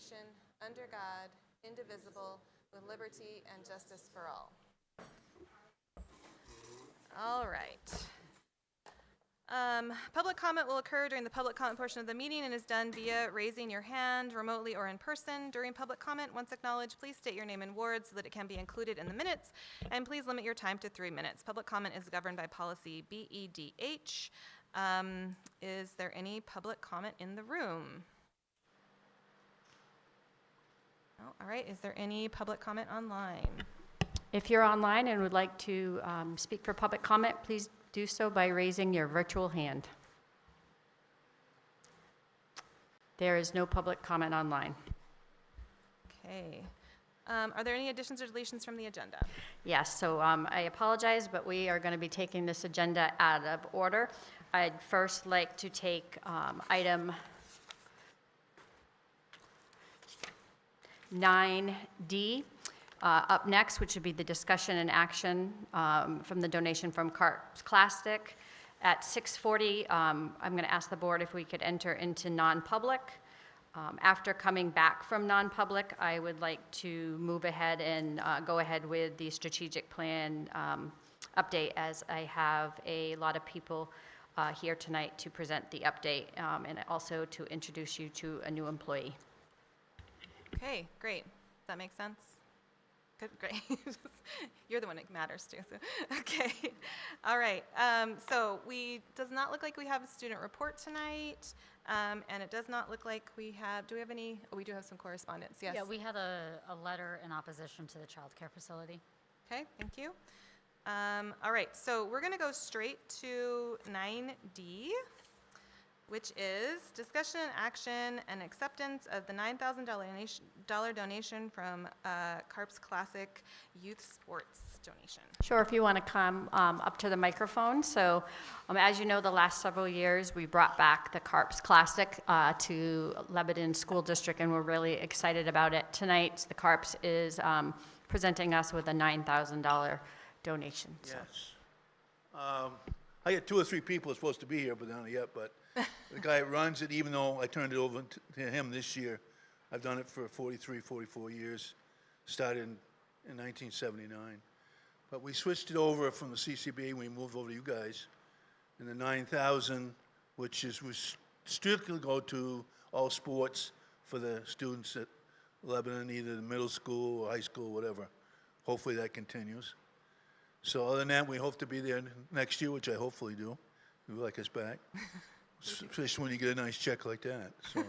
nation, under God, indivisible, with liberty and justice for all. All right. Public comment will occur during the public comment portion of the meeting and is done via raising your hand remotely or in person. During public comment, once acknowledged, please state your name and ward so that it can be included in the minutes, and please limit your time to 3 minutes. Public comment is governed by policy BEDH. Is there any public comment in the room? No? All right, is there any public comment online? If you're online and would like to speak for public comment, please do so by raising your virtual hand. There is no public comment online. Okay. Are there any additions or deletions from the agenda? Yes, so I apologize, but we are going to be taking this agenda out of order. I'd first like to take item 9D up next, which would be the discussion and action from the donation from Carps Classic. At 6:40, I'm going to ask the board if we could enter into non-public. After coming back from non-public, I would like to move ahead and go ahead with the strategic plan update, as I have a lot of people here tonight to present the update and also to introduce you to a new employee. Okay, great. Does that make sense? Good, great. You're the one that matters too. So. Okay. All right. So does not look like we have a student report tonight, and it does not look like we have. Do we have any? Oh, we do have some correspondence. Yes. Yeah, we had a letter in opposition to the childcare facility. Okay. Thank you. All right. So we're going to go straight to 9D, which is discussion, action, and acceptance of the $9,000 donation from Carps Classic Youth Sports donation. Sure, if you want to come up to the microphone. So as you know, the last several years, we brought back the Carps Classic to Lebanon School District, and we're really excited about it. Tonight, the Carps is presenting us with a $9,000 donation. Yes. I got 2 or 3 people supposed to be here, but not yet, but the guy that runs it, even though I turned it over to him this year, I've done it for 43, 44 years, started in 1979. But we switched it over from the CCB, we moved over to you guys, and the 9,000, which was strictly go to all sports for the students at Lebanon, either the middle school or high school, whatever. Hopefully that continues. So other than that, we hope to be there next year, which I hopefully do. You like us back. Especially when you get a nice check like that. So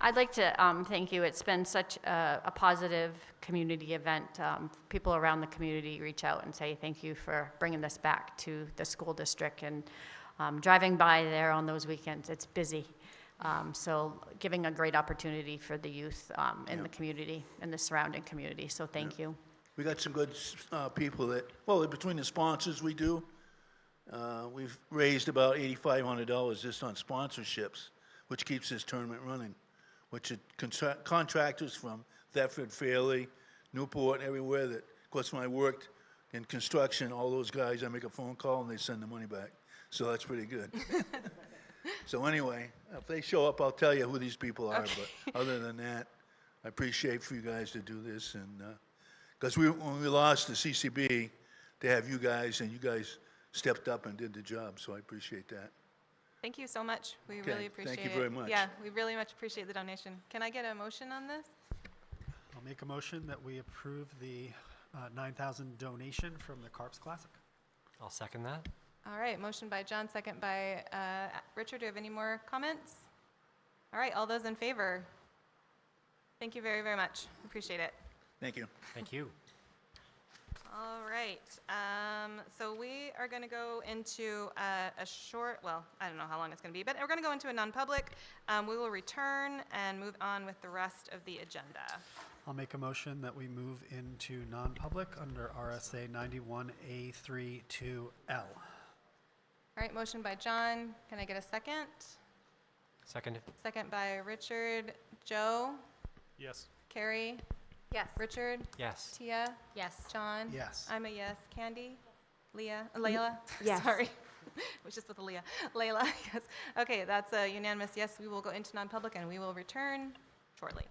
I'd like to thank you. It's been such a positive community event. People around the community reach out and say thank you for bringing this back to the school district. And driving by there on those weekends, it's busy. So giving a great opportunity for the youth in the community, in the surrounding community. So thank you. we got some good people that, well, between the sponsors we do, we've raised about $8,500 just on sponsorships, which keeps this tournament running, which are contractors from Thetford, Fairleigh, Newport, everywhere that, of course, when I worked in construction, all those guys, I make a phone call and they send the money back. So that's pretty good. So anyway, if they show up, I'll tell you who these people are. Okay. But other than that, I appreciate for you guys to do this. And because when we lost the CCB, to have you guys, and you guys stepped up and did the job. So I appreciate that. Thank you so much. We really appreciate it. Thank you very much. Yeah, we really much appreciate the donation. Can I get a motion on this? I'll make a motion that we approve the 9,000 donation from the Carps Classic. I'll second that. All right, motion by John, second by Richard. Do you have any more comments? All right, all those in favor? Thank you very, very much. Appreciate it. Thank you. Thank you. All right, so we are going to go into a short, well, I don't know how long it's going to be, but we're going to go into a non-public. We will return and move on with the rest of the agenda. I'll make a motion that we move into non-public under RSA 91A32L. All right, motion by John. Can I get a second? Second. Second by Richard. Joe? Yes. Carrie? Yes. Richard? Yes. Tia? Yes. John? Yes. I'm a yes. Candy? Layla? Yes. Sorry. It was just with Leah. Layla, yes. Okay, that's a unanimous yes. We will go into non-public and we will return shortly. shortly.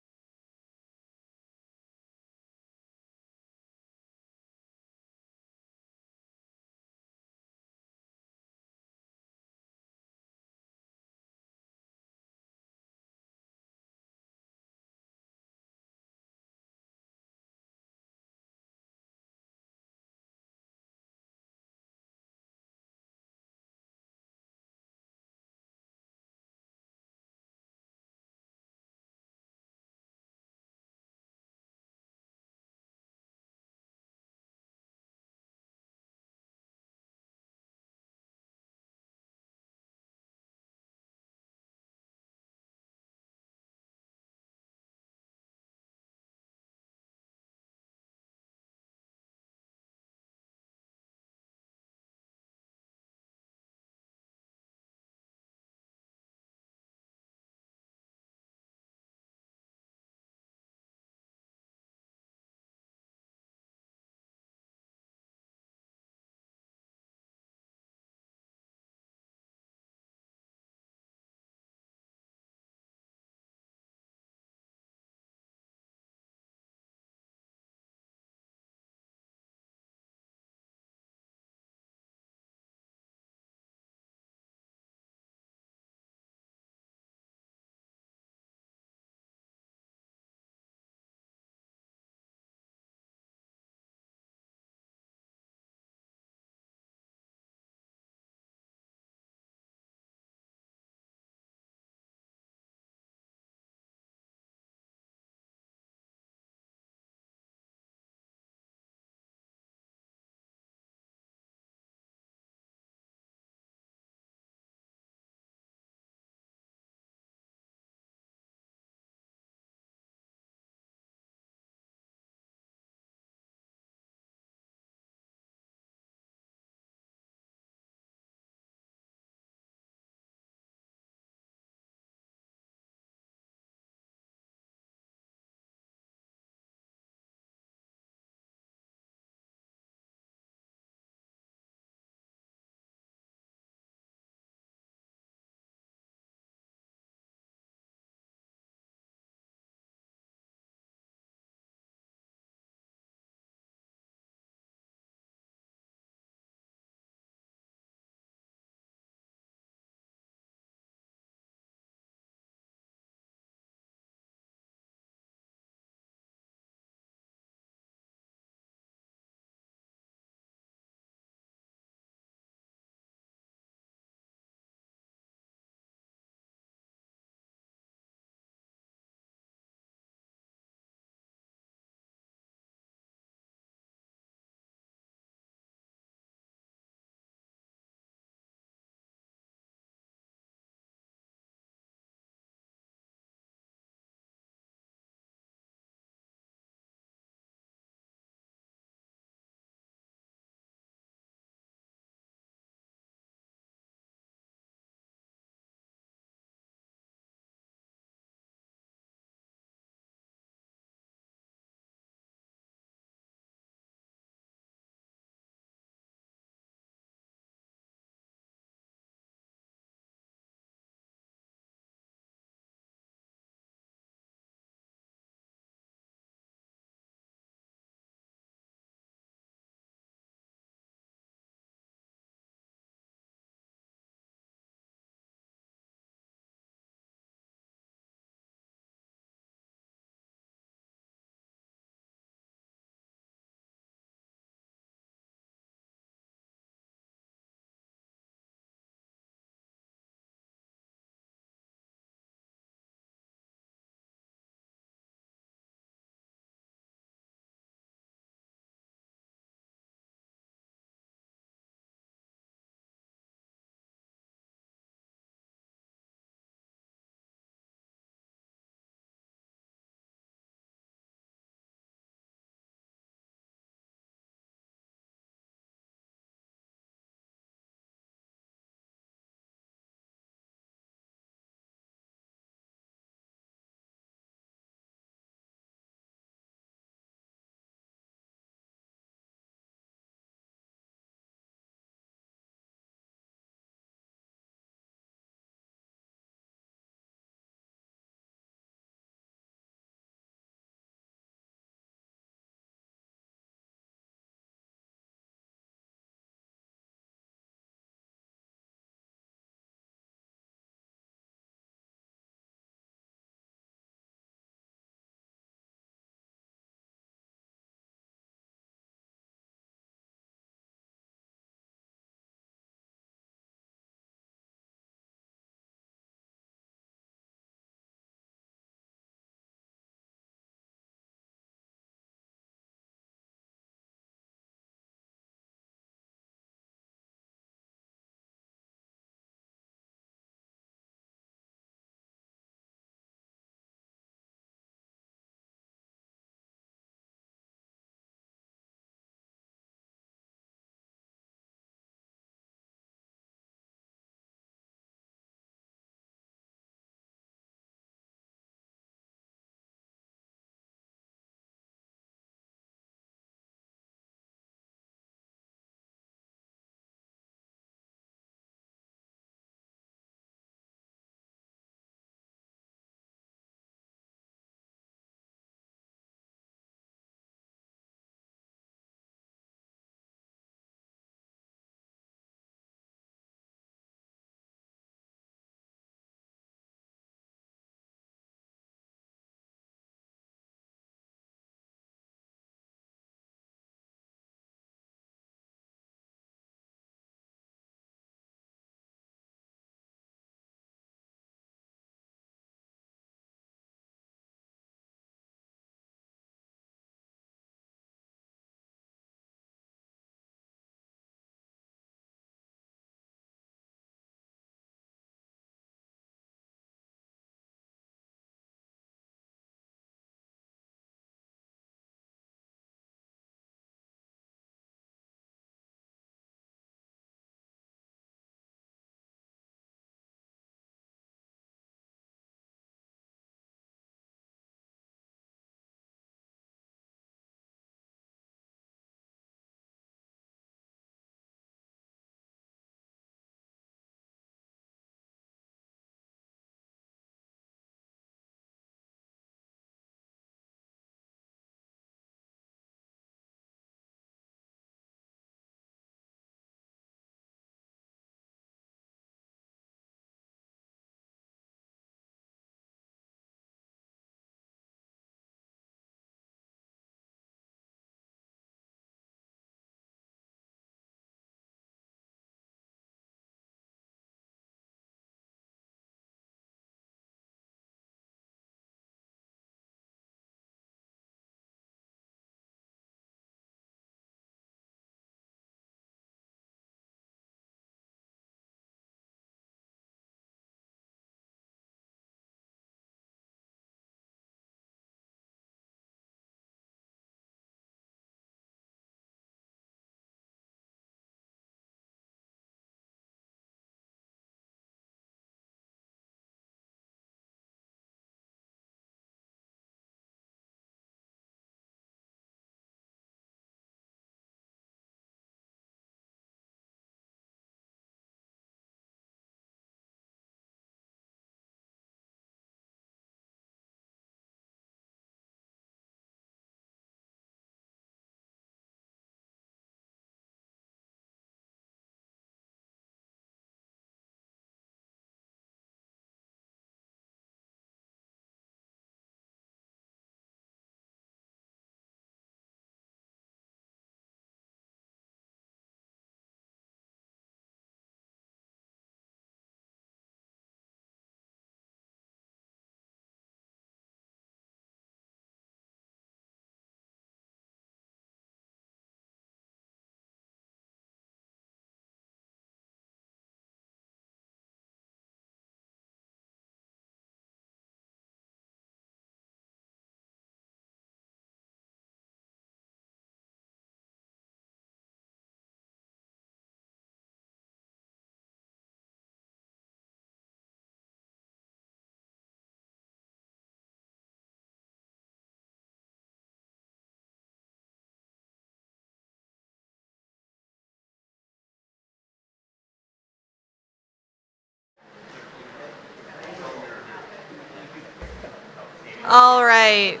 All right.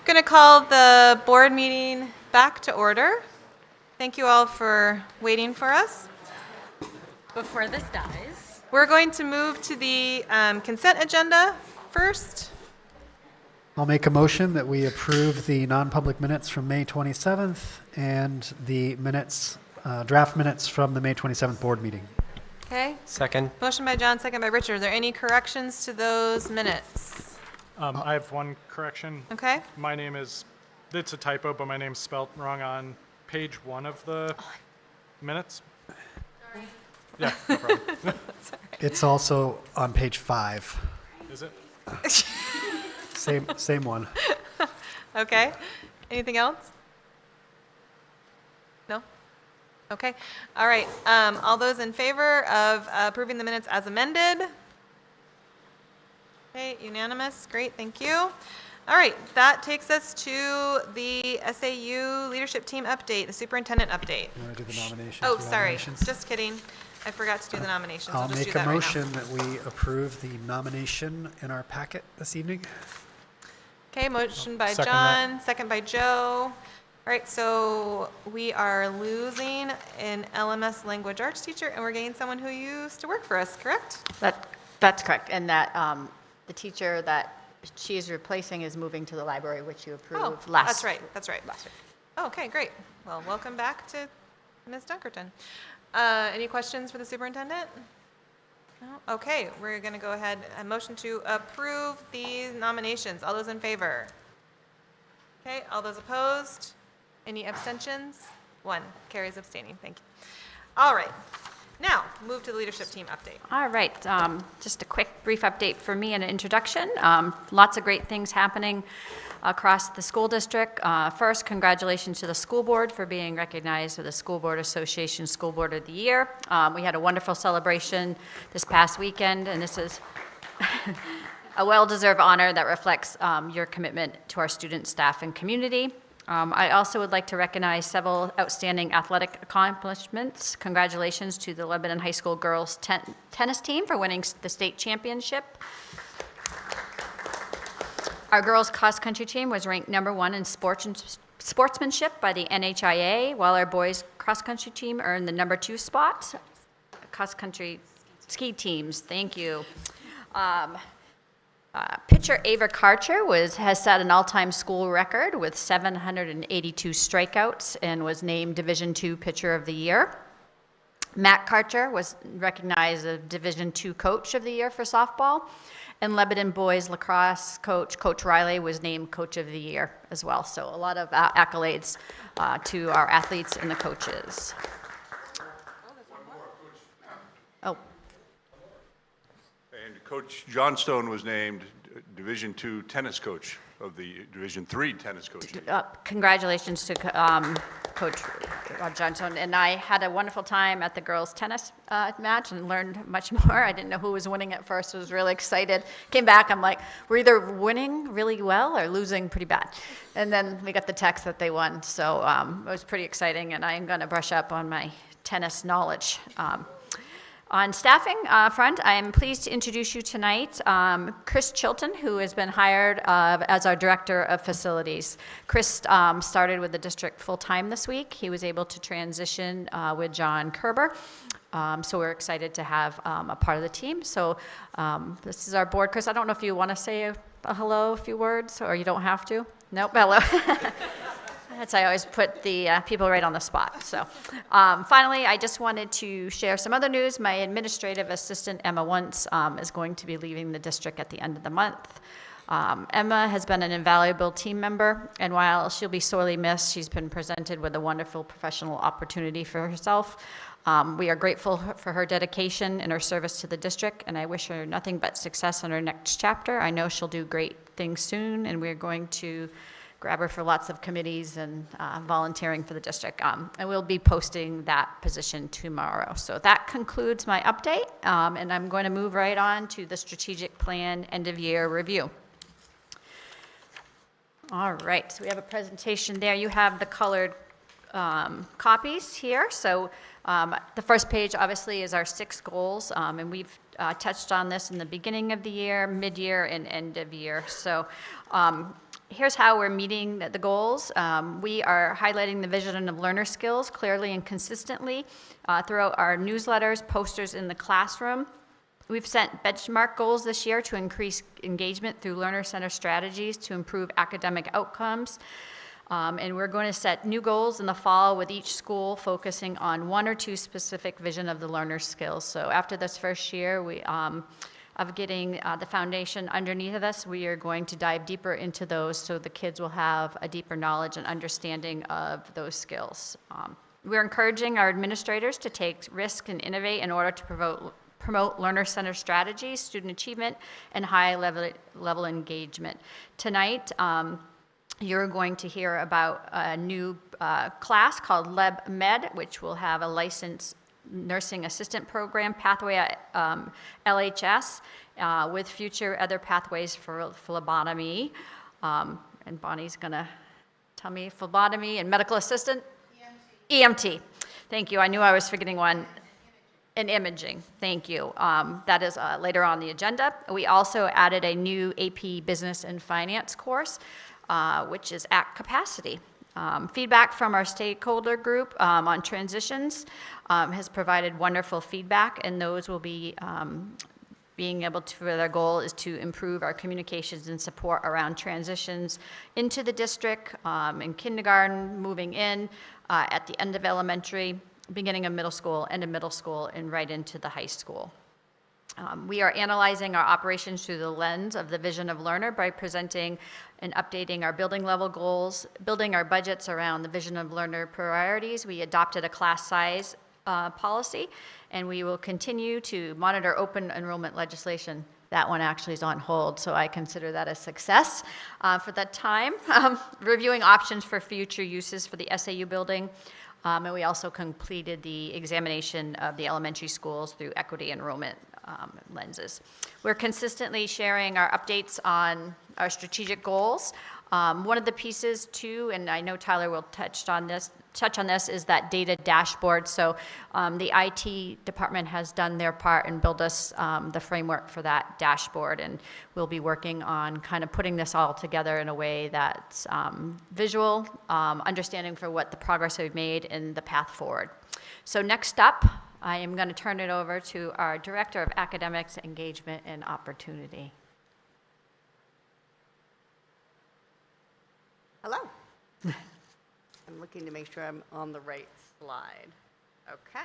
Going to call the board meeting back to order. Thank you all for waiting for us. Before this dies. We're going to move to the consent agenda first. I'll make a motion that we approve the non-public minutes from May 27th and the minutes, draft minutes from the May 27th board meeting. Okay. Second. Motion by John, second by Richard. Are there any corrections to those minutes? I have one correction. Okay. My name is, it's a typo, but my name's spelt wrong on page 1 of the minutes. Yeah, no problem. It's also on page 5. Is it? Same one. Okay. Anything else? No? Okay. All right. All those in favor of approving the minutes as amended? Okay, unanimous. Great, thank you. All right, that takes us to the SAU leadership team update, the superintendent update. You want to do the nominations? Oh, for sorry, nominations? just kidding. I forgot to do the nominations. I'll just do make a that right now. motion that we approve the nomination in our packet this evening. Okay, motion by Second that. John, second by Joe. All right, so we are losing an LMS language arts teacher, and we're getting someone who used to work for us, correct? That's correct. And that the teacher that she is replacing is moving to the library, which you Oh, approved last. that's right, that's right. last week. Okay, great. Well, welcome back to Ms. Dunkerton. Any questions for the superintendent? No? Okay, we're going to go ahead and motion to approve these nominations. All those in favor? Okay, all those opposed? Any abstentions? 1 carries abstaining. Thank you. All right. Now, move to the leadership team update. All right, just a quick, brief update for me and an introduction. Lots of great things happening across the school district. First, congratulations to the school board for being recognized with the School Board Association School Board of the Year. We had a wonderful celebration this past weekend, and this is a well-deserved honor that reflects your commitment to our students, staff, and community. I also would like to recognize several outstanding athletic accomplishments. Congratulations to the Lebanon High School girls tennis team for winning the state championship. Our girls cross-country team was ranked #1 in sportsmanship by the NHIA, while our boys cross-country team earned the #2 spot. Cross-country ski teams, thank you. Pitcher Ava Karcher has set an all-time school record with 782 strikeouts and was named Division II Pitcher of the Year. Matt Karcher was recognized as Division II Coach of the Year for softball. And Lebanon boys lacrosse coach, Coach Riley, was named Coach of the Year as well. So a lot of accolades to our athletes and the coaches. Oh. And Coach Johnstone was named Division II Tennis Coach of the Division III Tennis Coach. Congratulations to Coach Johnstone. And I had a wonderful time at the girls' tennis match and learned much more. I didn't know who was winning at first. I was really excited. Came back, I'm like, we're either winning really well or losing pretty bad. And then we got the text that they won. So it was pretty exciting, and I'm going to brush up on my tennis knowledge. On staffing front, I am pleased to introduce you tonight Chris Chilton, who has been hired as our Director of Facilities. Chris started with the district full-time this week. He was able to transition with John Kerber. So we're excited to have a part of the team. So this is our board. Chris, I don't know if you want to say a hello, a few words, or you don't have to. Nope, hello. That's, I always put the people right on the spot. So finally, I just wanted to share some other news. My administrative assistant, Emma Wunce, is going to be leaving the district at the end of the month. Emma has been an invaluable team member, and while she'll be sorely missed, she's been presented with a wonderful professional opportunity for herself. We are grateful for her dedication and her service to the district, and I wish her nothing but success in her next chapter. I know she'll do great things soon, and we're going to grab her for lots of committees and volunteering for the district. And we'll be posting that position tomorrow. So that concludes my update, and I'm going to move right on to the strategic plan end-of-year review. All right, so we have a presentation there. You have the colored copies here. So the first page obviously is our 6 goals, and we've touched on this in the beginning of the year, mid-year, and end of year. So here's how we're meeting the goals. We are highlighting the vision of learner skills clearly and consistently throughout our newsletters, posters in the classroom. We've set benchmark goals this year to increase engagement through learner-centered strategies to improve academic outcomes. And we're going to set new goals in the fall with each school focusing on 1 or 2 specific vision of the learner skills. So after this first year of getting the foundation underneath of us, we are going to dive deeper into those so the kids will have a deeper knowledge and understanding of those skills. We're encouraging our administrators to take risk and innovate in order to promote learner-centered strategies, student achievement, and high-level engagement. Tonight, you're going to hear about a new class called LebMed, which will have a licensed nursing assistant program pathway at LHS with future other pathways for phlebotomy. And Bonnie's going to tell me phlebotomy and medical assistant? EMT. Thank you. I knew I was forgetting one. And imaging, thank you. That is later on the agenda. We also added a new AP Business and Finance course, which is at capacity. Feedback from our stakeholder group on transitions has provided wonderful feedback, and those will be being able to, their goal is to improve our communications and support around transitions into the district, in kindergarten, moving in, at the end of elementary, beginning of middle school, end of middle school, and right into the high school. We are analyzing our operations through the lens of the vision of learner by presenting and updating our building level goals, building our budgets around the vision of learner priorities. We adopted a class size policy, and we will continue to monitor open enrollment legislation. That one actually is on hold, so I consider that a success for that time. Reviewing options for future uses for the SAU building. And we also completed the examination of the elementary schools through equity enrollment lenses. We're consistently sharing our updates on our strategic goals. One of the pieces too, and I know Tyler will touch on this, is that data dashboard. So the IT department has done their part and built us the framework for that dashboard, and we'll be working on kind of putting this all together in a way that's visual, understanding for what the progress we've made and the path forward. So next up, I am going to turn it over to our Director of Academics, Engagement, and Opportunity. Hello. I'm looking to make sure I'm on the right slide. Okay.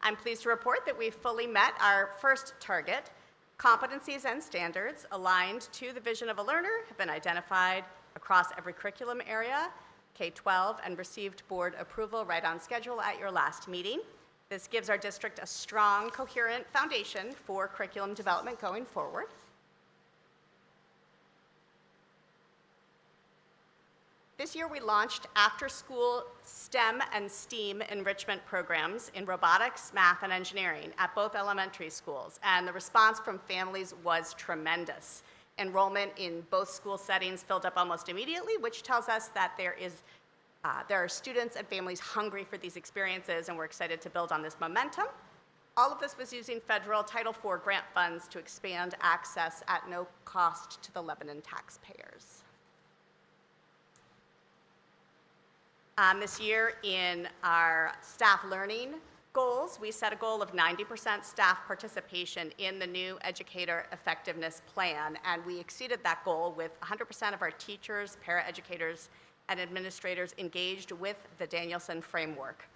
I'm pleased to report that we've fully met our first target. Competencies and standards aligned to the vision of a learner have been identified across every curriculum area, K-12, and received board approval right on schedule at your last meeting. This gives our district a strong, coherent foundation for curriculum development going forward. This year we launched after-school STEM and STEAM enrichment programs in robotics, math, and engineering at both elementary schools, and the response from families was tremendous. Enrollment in both school settings filled up almost immediately, which tells us that there are students and families hungry for these experiences, and we're excited to build on this momentum. All of this was using federal Title IV grant funds to expand access at no cost to the Lebanon taxpayers. This year, in our staff learning goals, we set a goal of 90% staff participation in the new educator effectiveness plan, and we exceeded that goal with 100% of our teachers, paraeducators, and administrators engaged with the Danielson framework.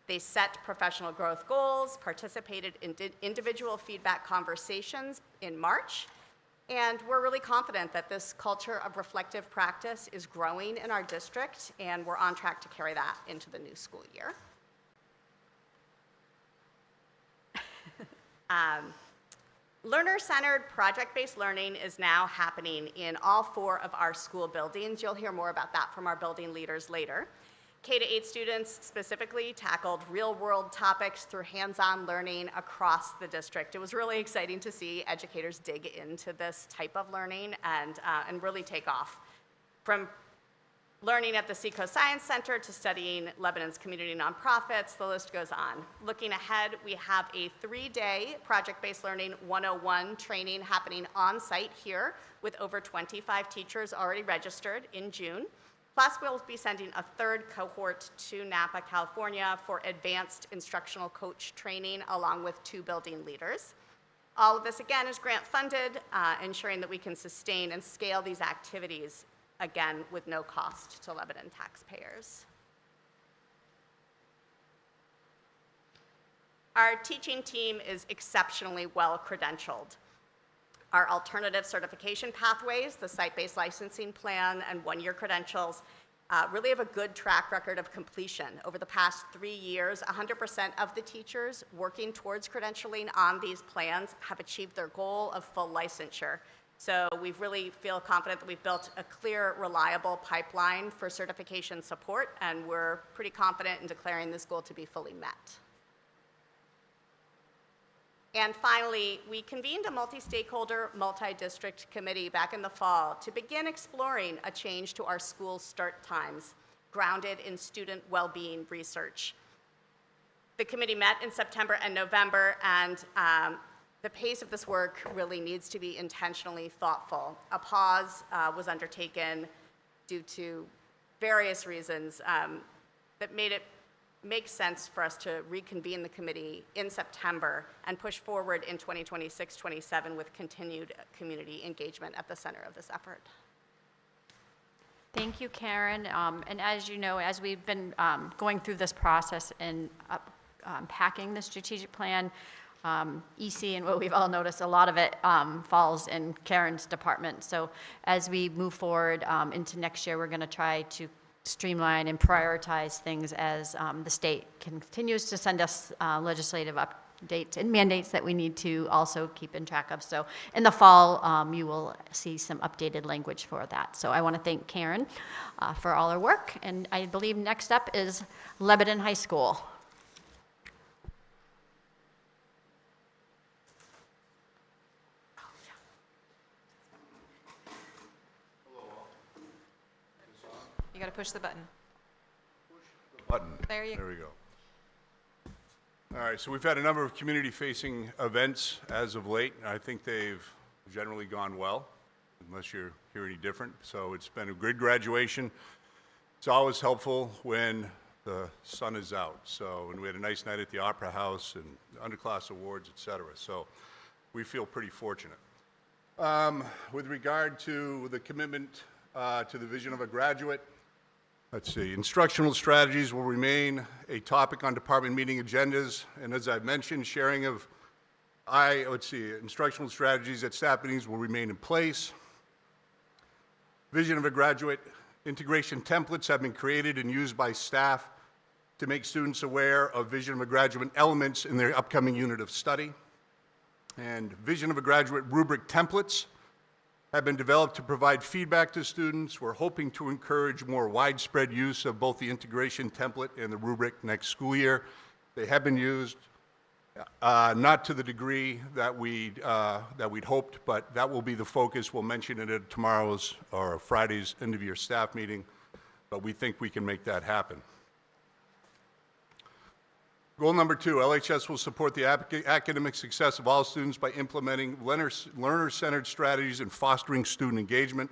They set professional growth goals, participated in individual feedback conversations in March, and we're really confident that this culture of reflective practice is growing in our district, and we're on track to carry that into the new school year. Learner-centered project-based learning is now happening in all 4 of our school buildings. You'll hear more about that from our building leaders later. K-8 students specifically tackled real-world topics through hands-on learning across the district. It was really exciting to see educators dig into this type of learning and really take off. From learning at the Seacoast Science Center to studying Lebanon's community nonprofits, the list goes on. Looking ahead, we have a 3-day project-based learning 101 training happening on-site here with over 25 teachers already registered in June. Plus, we'll be sending a 3rd cohort to Napa, California for advanced instructional coach training along with 2 building leaders. All of this, again, is grant funded, ensuring that we can sustain and scale these activities, again, with no cost to Lebanon taxpayers. Our teaching team is exceptionally well credentialed. Our alternative certification pathways, the site-based licensing plan and 1-year credentials, really have a good track record of completion. Over the past 3 years, 100% of the teachers working towards credentialing on these plans have achieved their goal of full licensure. So we really feel confident that we've built a clear, reliable pipeline for certification support, and we're pretty confident in declaring this goal to be fully met. And finally, we convened a multi-stakeholder, multi-district committee back in the fall to begin exploring a change to our school start times, grounded in student well-being research. The committee met in September and November, and the pace of this work really needs to be intentionally thoughtful. A pause was undertaken due to various reasons that made it make sense for us to reconvene the committee in September and push forward in 2026-27 with continued community engagement at the center of this effort. Thank you, Karen. And as you know, as we've been going through this process and packing the strategic plan, EC and what we've all noticed, a lot of it falls in Karen's department. So as we move forward into next year, we're going to try to streamline and prioritize things as the state continues to send us legislative updates and mandates that we need to also keep in track of. So in the fall, you will see some updated language for that. So I want to thank Karen for all her work. And I believe next up is Lebanon High School. You got to push the button. Button. There you go. There we go. All right, so we've had a number of community-facing events as of late. I think they've generally gone well, unless you hear any different. So it's been a good graduation. It's always helpful when the sun is out. So, and we had a nice night at the Opera House and underclass awards, et cetera. So we feel pretty fortunate. With regard to the commitment to the vision of a graduate, let's see, instructional strategies will remain a topic on department meeting agendas, and as I've mentioned, sharing of, instructional strategies at staff meetings will remain in place. Vision of a graduate integration templates have been created and used by staff to make students aware of vision of a graduate elements in their upcoming unit of study. And vision of a graduate rubric templates have been developed to provide feedback to students. We're hoping to encourage more widespread use of both the integration template and the rubric next school year. They have been used, not to the degree that we'd hoped, but that will be the focus. We'll mention it at tomorrow's or Friday's end-of-year staff meeting, but we think we can make that happen. Goal number 2, LHS will support the academic success of all students by implementing learner-centered strategies and fostering student engagement.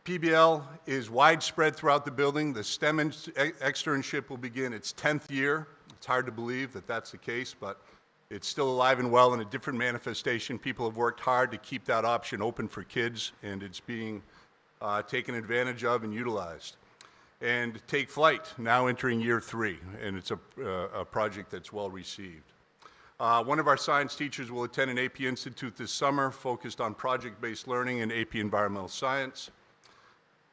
PBL is widespread throughout the building. The STEM externship will begin its 10th year. It's hard to believe that that's the case, but it's still alive and well in a different manifestation. People have worked hard to keep that option open for kids, and it's being taken advantage of and utilized. And Take Flight, now entering year 3, and it's a project that's well received. One of our science teachers will attend an AP Institute this summer focused on project-based learning and AP Environmental Science.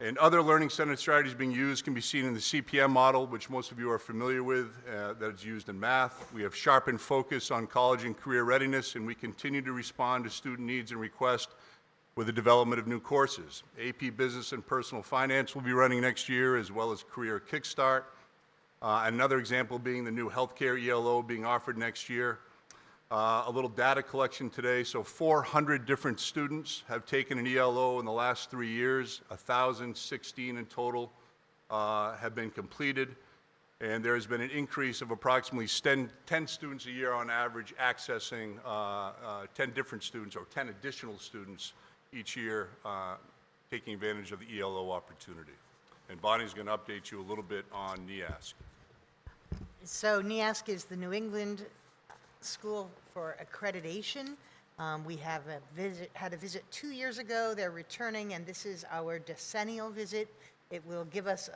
And other learning-centered strategies being used can be seen in the CPM model, which most of you are familiar with, that is used in math. We have sharpened focus on college and career readiness, and we continue to respond to student needs and requests with the development of new courses. AP Business and Personal Finance will be running next year, as well as Career Kickstart. Another example being the new Healthcare ELO being offered next year. A little data collection today. So 400 different students have taken an ELO in the last 3 years. 1,016 in total have been completed. And there has been an increase of approximately 10 students a year on average accessing 10 different students or 10 additional students each year taking advantage of the ELO opportunity. And Bonnie's going to update you a little bit on NEASC. So NEASC is the New England School for Accreditation. We have had a visit 2 years ago. They're returning, and this is our decennial visit. It will give us,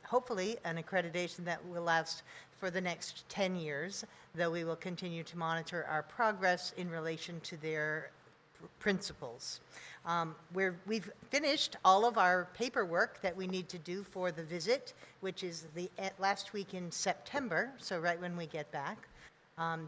hopefully, an accreditation that will last for the next 10 years, though we will continue to monitor our progress in relation to their principles. We've finished all of our paperwork that we need to do for the visit, which is the last week in September, so right when we get back.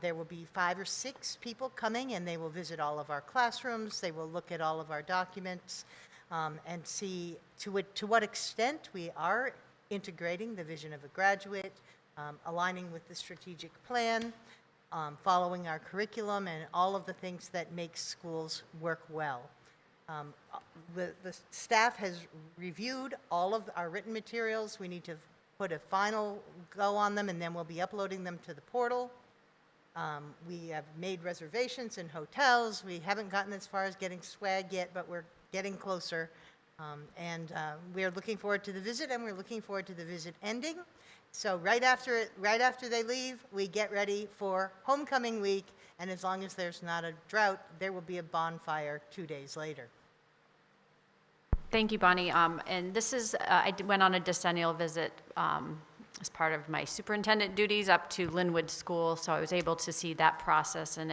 There will be 5 or 6 people coming, and they will visit all of our classrooms. They will look at all of our documents and see to what extent we are integrating the vision of a graduate, aligning with the strategic plan, following our curriculum, and all of the things that make schools work well. The staff has reviewed all of our written materials. We need to put a final go on them, and then we'll be uploading them to the portal. We have made reservations in hotels. We haven't gotten as far as getting swag yet, but we're getting closer. We're looking forward to the visit, and we're looking forward to the visit ending. So right after they leave, we get ready for homecoming week, and as long as there's not a drought, there will be a bonfire 2 days later. Thank you, Bonnie. And this is, went on a decennial visit as part of my superintendent duties up to Linwood School, so I was able to see that process, and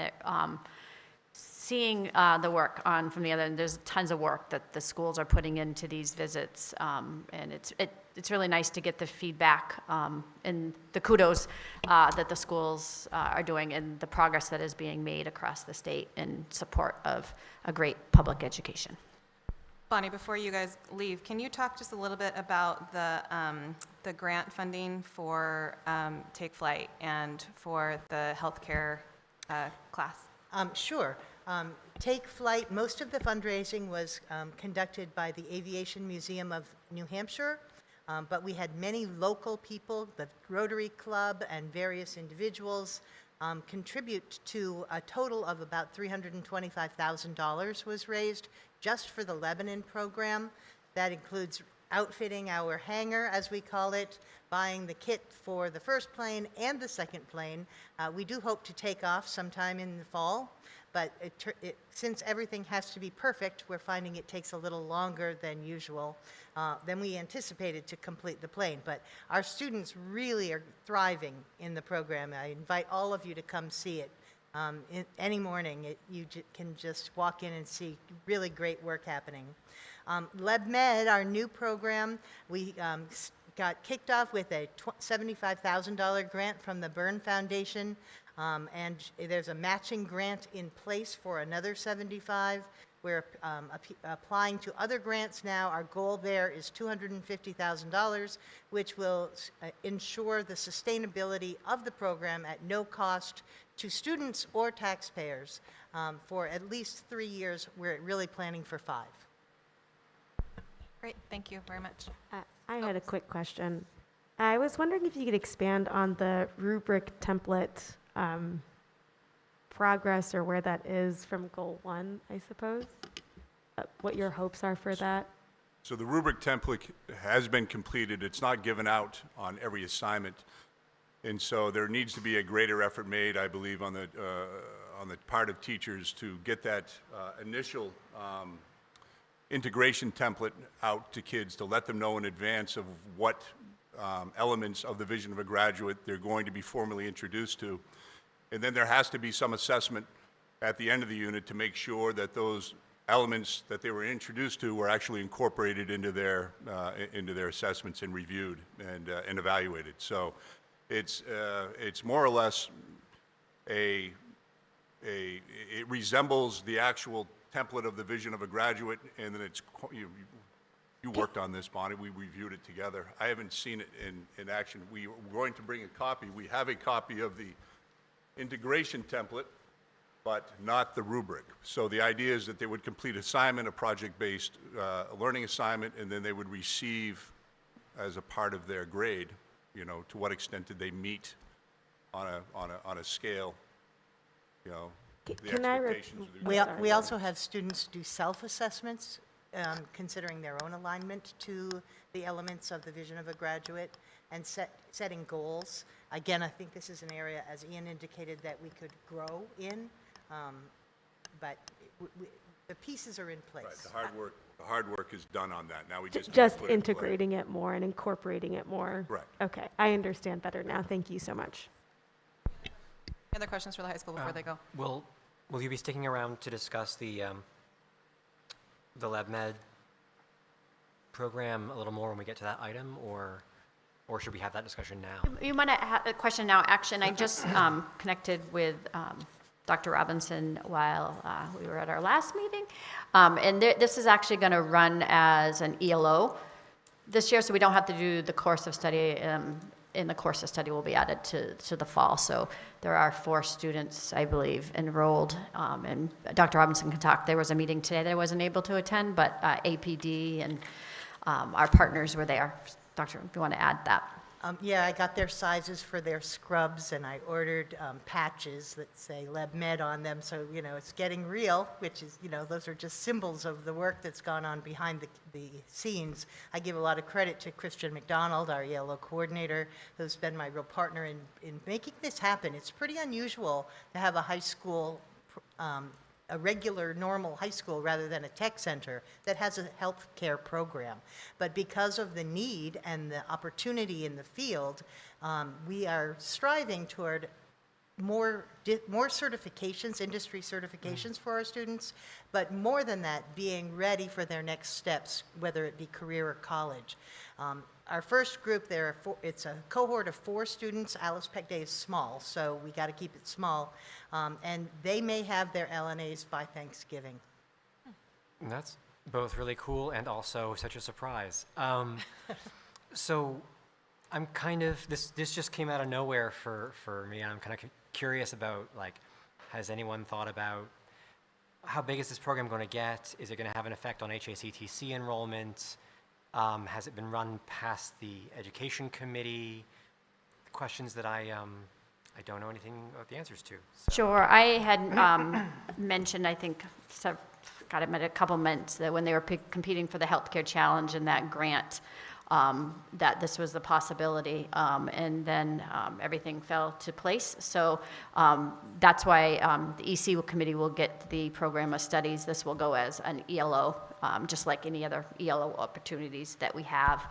seeing the work from the other end. There's tons of work that the schools are putting into these visits, and it's really nice to get the feedback and the kudos that the schools are doing and the progress that is being made across the state in support of a great public education. Bonnie, before you guys leave, can you talk just a little bit about the grant funding for Take Flight and for the healthcare class? Sure. Take Flight, most of the fundraising was conducted by the Aviation Museum of New Hampshire, but we had many local people, the Rotary Club and various individuals contribute to a total of about $325,000 was raised just for the Lebanon program. That includes outfitting our hangar, as we call it, buying the kit for the first plane and the second plane. We do hope to take off sometime in the fall, but since everything has to be perfect, we're finding it takes a little longer than usual, than we anticipated to complete the plane. But our students really are thriving in the program. I invite all of you to come see it. Any morning, you can just walk in and see really great work happening. LebMed, our new program, we got kicked off with a $75,000 grant from the Byrne Foundation, and there's a matching grant in place for another $75,000. We're applying to other grants now. Our goal there is $250,000, which will ensure the sustainability of the program at no cost to students or taxpayers for at least 3 years. We're really planning for 5. Great, thank you very much. I had a quick question. I was wondering if you could expand on the rubric template progress, or where that is from goal 1, I suppose? What your hopes are for that? So the rubric template has been completed. It's not given out on every assignment. And so there needs to be a greater effort made, I believe, on the part of teachers to get that initial integration template out to kids, to let them know in advance of what elements of the vision of a graduate they're going to be formally introduced to. And then there has to be some assessment at the end of the unit to make sure that those elements that they were introduced to were actually incorporated into their assessments and reviewed and evaluated. So it's more or less it resembles the actual template of the vision of a graduate, and then you worked on this, Bonnie. We reviewed it together. I haven't seen it in action. We were going to bring a copy. We have a copy of the integration template, but not the rubric. So the idea is that they would complete assignment, a project-based learning assignment, and then they would receive as a part of their grade, you know, to what extent did they meet on a scale, you know, the Can I expectations. of the- We also have students do self-assessments, considering their own alignment to the elements of the vision of a graduate, and setting goals. Again, I think this is an area, as Ian indicated, that we could grow in, but the pieces are in place. Right, the hard work is done on that. Now we just need to Just put it in play. integrating it more and incorporating it more. Correct. Okay, I understand better now. Thank you so much. Any other questions for the high school before they go? Will you be sticking around to discuss the LabMed program a little more when we get to that item, or should we have that discussion now? You want to have a question now, action. I just connected with Dr. Robinson while we were at our last meeting. And this is actually going to run as an ELO this year, so we don't have to do the course of study. In the course of study will be added to the fall. So there are 4 students, I believe, enrolled. And Dr. Robinson can talk. There was a meeting today that I wasn't able to attend, but APD and our partners were there. Doctor, if you want to add that. Yeah, I got their sizes for their scrubs, and I ordered patches that say LabMed on them, so, you know, it's getting real, which is, you know, those are just symbols of the work that's gone on behind the scenes. I give a lot of credit to Christian McDonald, our ELO coordinator, who's been my real partner in making this happen. It's pretty unusual to have a high school, a regular, normal high school rather than a tech center that has a health care program. But because of the need and the opportunity in the field, we are striving toward more certifications, industry certifications for our students, but more than that, being ready for their next steps, whether it be career or college. Our first group, it's a cohort of 4 students. Alice Peck Day is small, so we got to keep it small. And they may have their LNAs by Thanksgiving. And that's both really cool and also such a surprise. So I'm kind of, this just came out of nowhere for me. I'm kind of curious about, like, has anyone thought about how big is this program going to get? Is it going to have an effect on HACTC enrollment? Has it been run past the education committee? Questions that I don't know anything about the answers to. So. Sure. I had mentioned, I think, got it a couple months, that when they were competing for the Healthcare Challenge and that grant, that this was the possibility, and then everything fell to place. So that's why the EC committee will get the program of studies. This will go as an ELO, just like any other ELO opportunities that we have.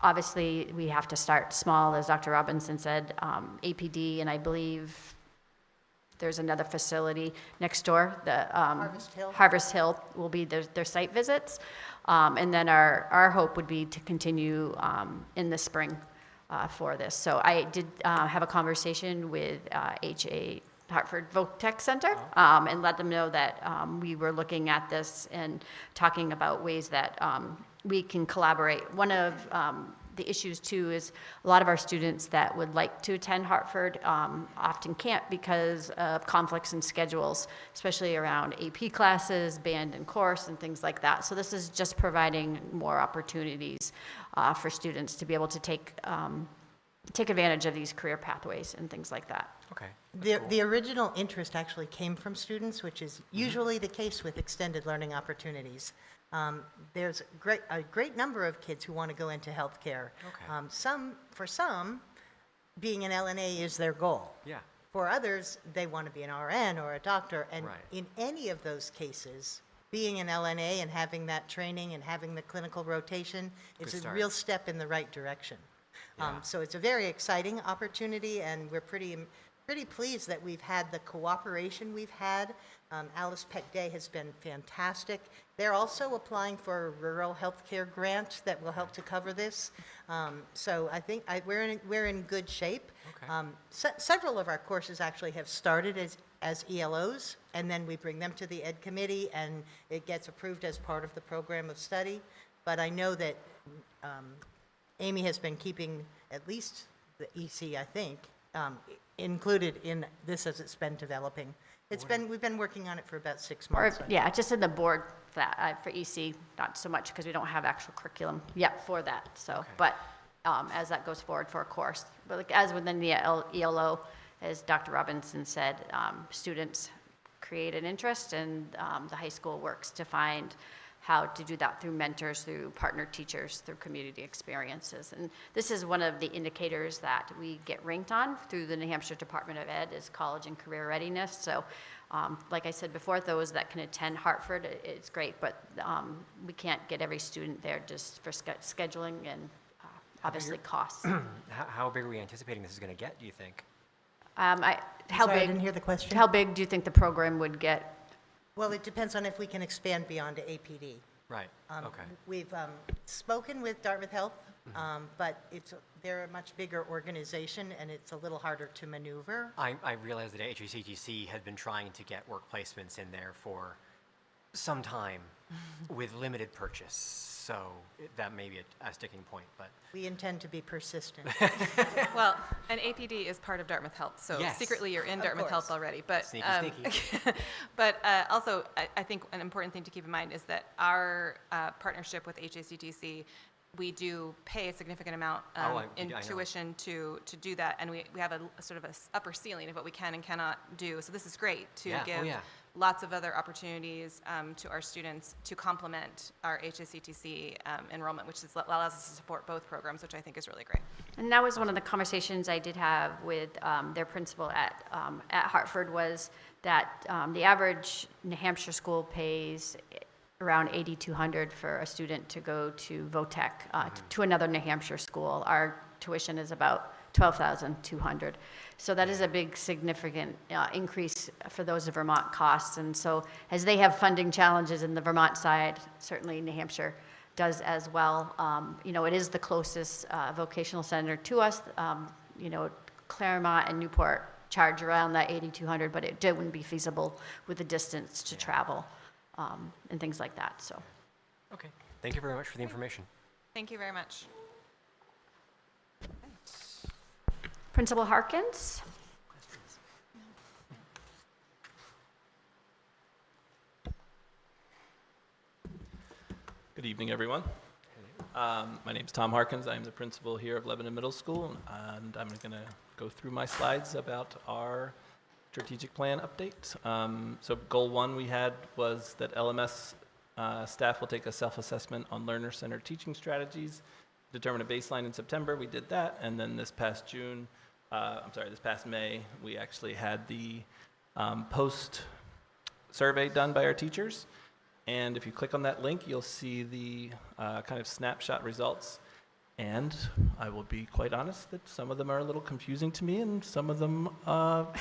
Obviously, we have to start small, as Dr. Robinson said. APD, and I believe there's another facility next door, the Harvest Hill will be their site visits. And then our hope would be to continue in the spring for this. So I did have a conversation with Hartford Voc Tech Center and let them know that we were looking at this and talking about ways that we can collaborate. One of the issues too is a lot of our students that would like to attend Hartford often can't because of conflicts in schedules, especially around AP classes, band and course, and things like that. So this is just providing more opportunities for students to be able to take advantage of these career pathways and things like that. Okay. The original interest actually came from students, which is usually the case with extended learning opportunities. There's a great number of kids who want to go into healthcare. Okay. For some, being an LNA is their goal. Yeah. For others, they want to be an RN or a doctor. And Right. in any of those cases, being an LNA and having that training and having the clinical rotation is a start. real step in the right direction. Yeah. So it's a very exciting opportunity, and we're pretty pleased that we've had the cooperation we've had. Alice Peck Day has been fantastic. They're also applying for a rural healthcare grant that will help to cover this. So I think we're in good shape. Okay. Several of our courses actually have started as ELOs, and then we bring them to the Ed Committee, and it gets approved as part of the program of study. But I know that Amy has been keeping at least the EC, I think, included in this as it's been developing. We've been working on it for about 6 Or, months. yeah, just in the board for EC, not so much because we don't have actual curriculum yet for that, so, but as that goes forward for a course. But like, as within the ELO, as Dr. Robinson said, students create an interest, and the high school works to find how to do that through mentors, through partner teachers, through community experiences. And this is one of the indicators that we get ranked on through the New Hampshire Department of Ed, is college and career readiness. So like I said before, those that can attend Hartford, it's great, but we can't get every student there just for scheduling and obviously costs. How big are we anticipating this is going to get, do you think? How Sorry, I big? didn't hear the question. How big do you think the program would get? Well, it depends on if we can expand beyond to APD. Right, okay. We've spoken with Dartmouth Health, but they're a much bigger organization, and it's a little harder to maneuver. I realized that HACTC had been trying to get work placements in there for some time with limited purchase, so that may be a sticking point, but. We intend to be persistent. Well, and APD is part of Dartmouth Health, so Yes. secretly you're in Of Dartmouth Health course. already. But Sneaky, sneaky. but also, I think an important thing to keep in mind is that our partnership with HACTC, we do pay a significant amount in I know. tuition to do that, and we have a sort of a upper ceiling of what we can and cannot do. So this is great to Yeah, oh give yeah. lots of other opportunities to our students to complement our HACTC enrollment, which allows us to support both programs, which I think is really great. And that was one of the conversations I did have with their principal at Hartford, was that the average New Hampshire school pays around $8,200 for a student to go to VOTEC, to another New Hampshire school. Our tuition is about $12,200. So that is a big, significant increase for those of Vermont costs. And so as they have funding challenges in the Vermont side, certainly New Hampshire does as well. It is the closest vocational center to us. Claremont and Newport charge around that $8,200, but it wouldn't be feasible with the distance to travel and things like that, so. Okay, thank you very much for the information. Thank you very much. Principal Harkins? Good evening, everyone. My name's Tom Harkins. I'm the principal here of Lebanon Middle School, and I'm going to go through my slides about our strategic plan update. So goal one we had was that LMS staff will take a self-assessment on learner-centered teaching strategies, determine a baseline in September. We did that, and then this past May, we actually had the post-survey done by our teachers. And if you click on that link, you'll see the kind of snapshot results. And I will be quite honest that some of them are a little confusing to me, and some of them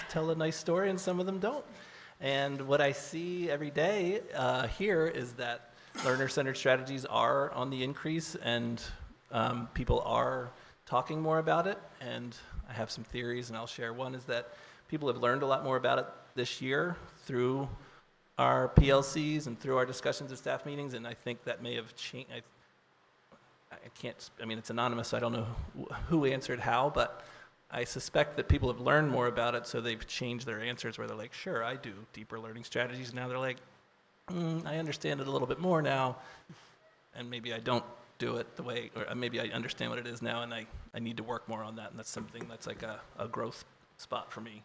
tell a nice story, and some of them don't. And what I see every day here is that learner-centered strategies are on the increase, and people are talking more about it. And I have some theories, and I'll share. One is that people have learned a lot more about it this year through our PLCs and through our discussions at staff meetings, and I think that may have changed. It's anonymous, so I don't know who answered how, but I suspect that people have learned more about it, so they've changed their answers where they're like, sure, I do deeper learning strategies, and now they're like, I understand it a little bit more now, and maybe I don't do it the way, or maybe I understand what it is now, and I need to work more on that, and that's something that's like a growth spot for me.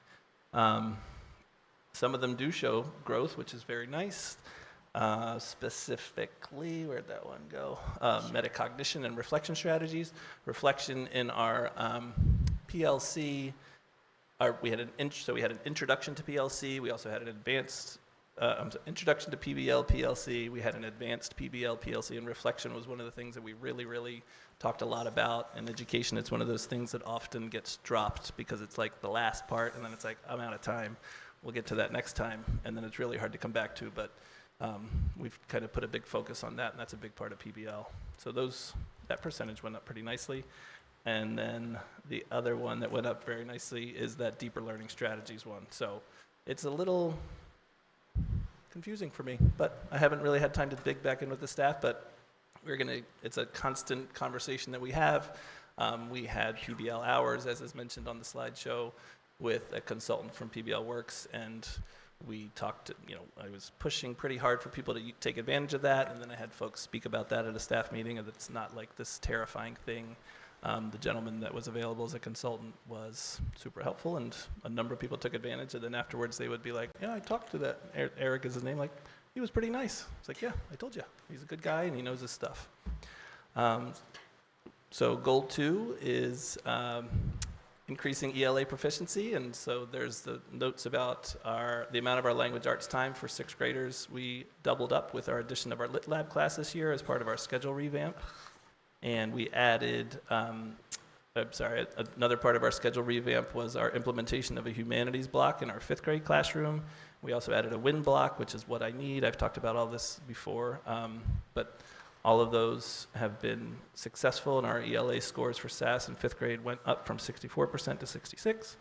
Some of them do show growth, which is very nice. Specifically, where'd that one go? Metacognition and reflection strategies. Reflection in our PLC, we had an introduction to PLC. We also had an advanced introduction to PBL PLC. We had an advanced PBL PLC, and reflection was one of the things that we really, really talked a lot about. In education, it's one of those things that often gets dropped because it's like the last part, and then it's like, I'm out of time. We'll get to that next time, and then it's really hard to come back to, but we've kind of put a big focus on that, and that's a big part of PBL. So that percentage went up pretty nicely. And then the other one that went up very nicely is that deeper learning strategies one. So it's a little confusing for me, but I haven't really had time to dig back in with the staff, but it's a constant conversation that we have. We had PBL hours, as is mentioned on the slideshow, with a consultant from PBL Works, and we talked, I was pushing pretty hard for people to take advantage of that, and then I had folks speak about that at a staff meeting, and it's not like this terrifying thing. The gentleman that was available as a consultant was super helpful, and a number of people took advantage, and then afterwards they would be like, yeah, I talked to that, Eric is his name, like, he was pretty nice. It's like, yeah, I told you, he's a good guy, and he knows his stuff. So goal 2 is increasing ELA proficiency, and so there's the notes about the amount of our language arts time for 6th graders. We doubled up with our addition of our Lit Lab class this year as part of our schedule revamp, and we added, another part of our schedule revamp was our implementation of a humanities block in our 5th grade classroom. We also added a WIN block, which is what I need. I've talked about all this before, but all of those have been successful, and our ELA scores for SAS in 5th grade went up from 64% to 66%,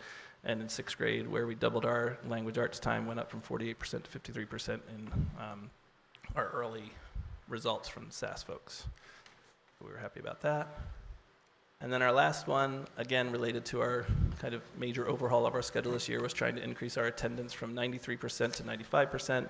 and in 6th grade, where we doubled our language arts time, went up from 48% to 53% in our early results from SAS folks. We were happy about that. And then our last one, again related to our kind of major overhaul of our schedule this year, was trying to increase our attendance from 93% to 95%.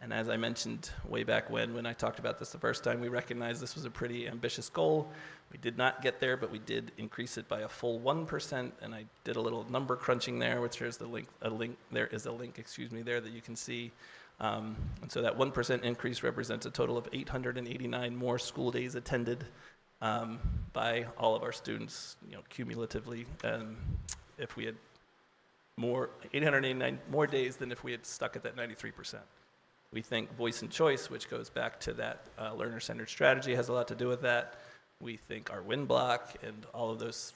And as I mentioned way back when I talked about this the first time, we recognized this was a pretty ambitious goal. We did not get there, but we did increase it by a full 1%, and I did a little number crunching there, which there's there is a link there that you can see. And so that 1% increase represents a total of 889 more school days attended by all of our students, cumulatively. If we had 889 more days than if we had stuck at that 93%. We think voice and choice, which goes back to that learner-centered strategy, has a lot to do with that. We think our WIN block and all of those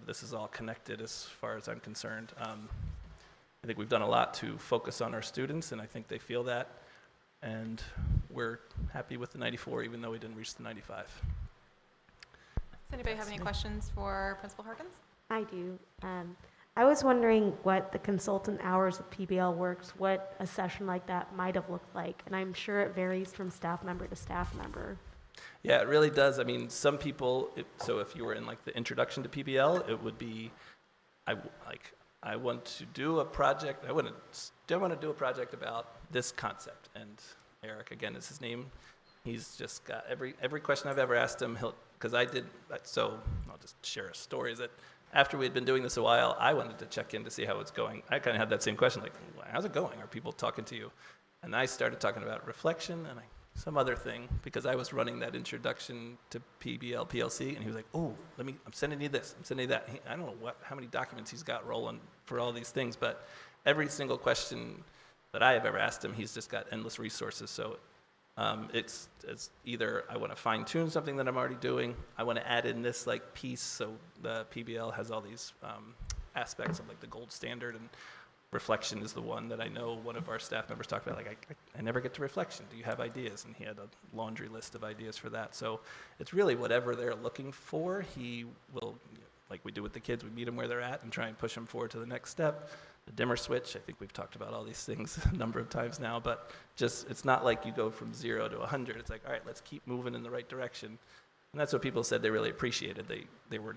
this is all connected as far as I'm concerned. I think we've done a lot to focus on our students, and I think they feel that. And we're happy with the 94, even though we didn't reach the 95. Does anybody have any questions for Principal Harkins? I do. I was wondering what the consultant hours of PBL works, what a session like that might have looked like, and I'm sure it varies from staff member to staff member. Yeah, it really does. I mean, some people, so if you were in like the introduction to PBL, it would be, I want to do a project, I want to do a project about this concept. And Eric, again, is his name. He's just got every question I've ever asked him, because I did, so I'll just share a story, is that after we had been doing this a while, I wanted to check in to see how it's going. I kind of had that same question, like, how's it going? Are people talking to you? And I started talking about reflection and some other thing, because I was running that introduction to PBL, PLC, and he was like, oh, I'm sending you this, I'm sending you that. I don't know how many documents he's got rolling for all these things, but every single question that I have ever asked him, he's just got endless resources. So it's either I want to fine tune something that I'm already doing, I want to add in this piece, so the PBL has all these aspects of the gold standard, and reflection is the one that I know one of our staff members talked about, I never get to reflection, do you have ideas? And he had a laundry list of ideas for that. So it's really whatever they're looking for, he will, like we do with the kids, we meet them where they're at and try and push them forward to the next step. The dimmer switch, I think we've talked about all these things a number of times now, but just, it's not like you go from 0 to 100. It's like, all right, let's keep moving in the right direction. And that's what people said they really appreciated. They were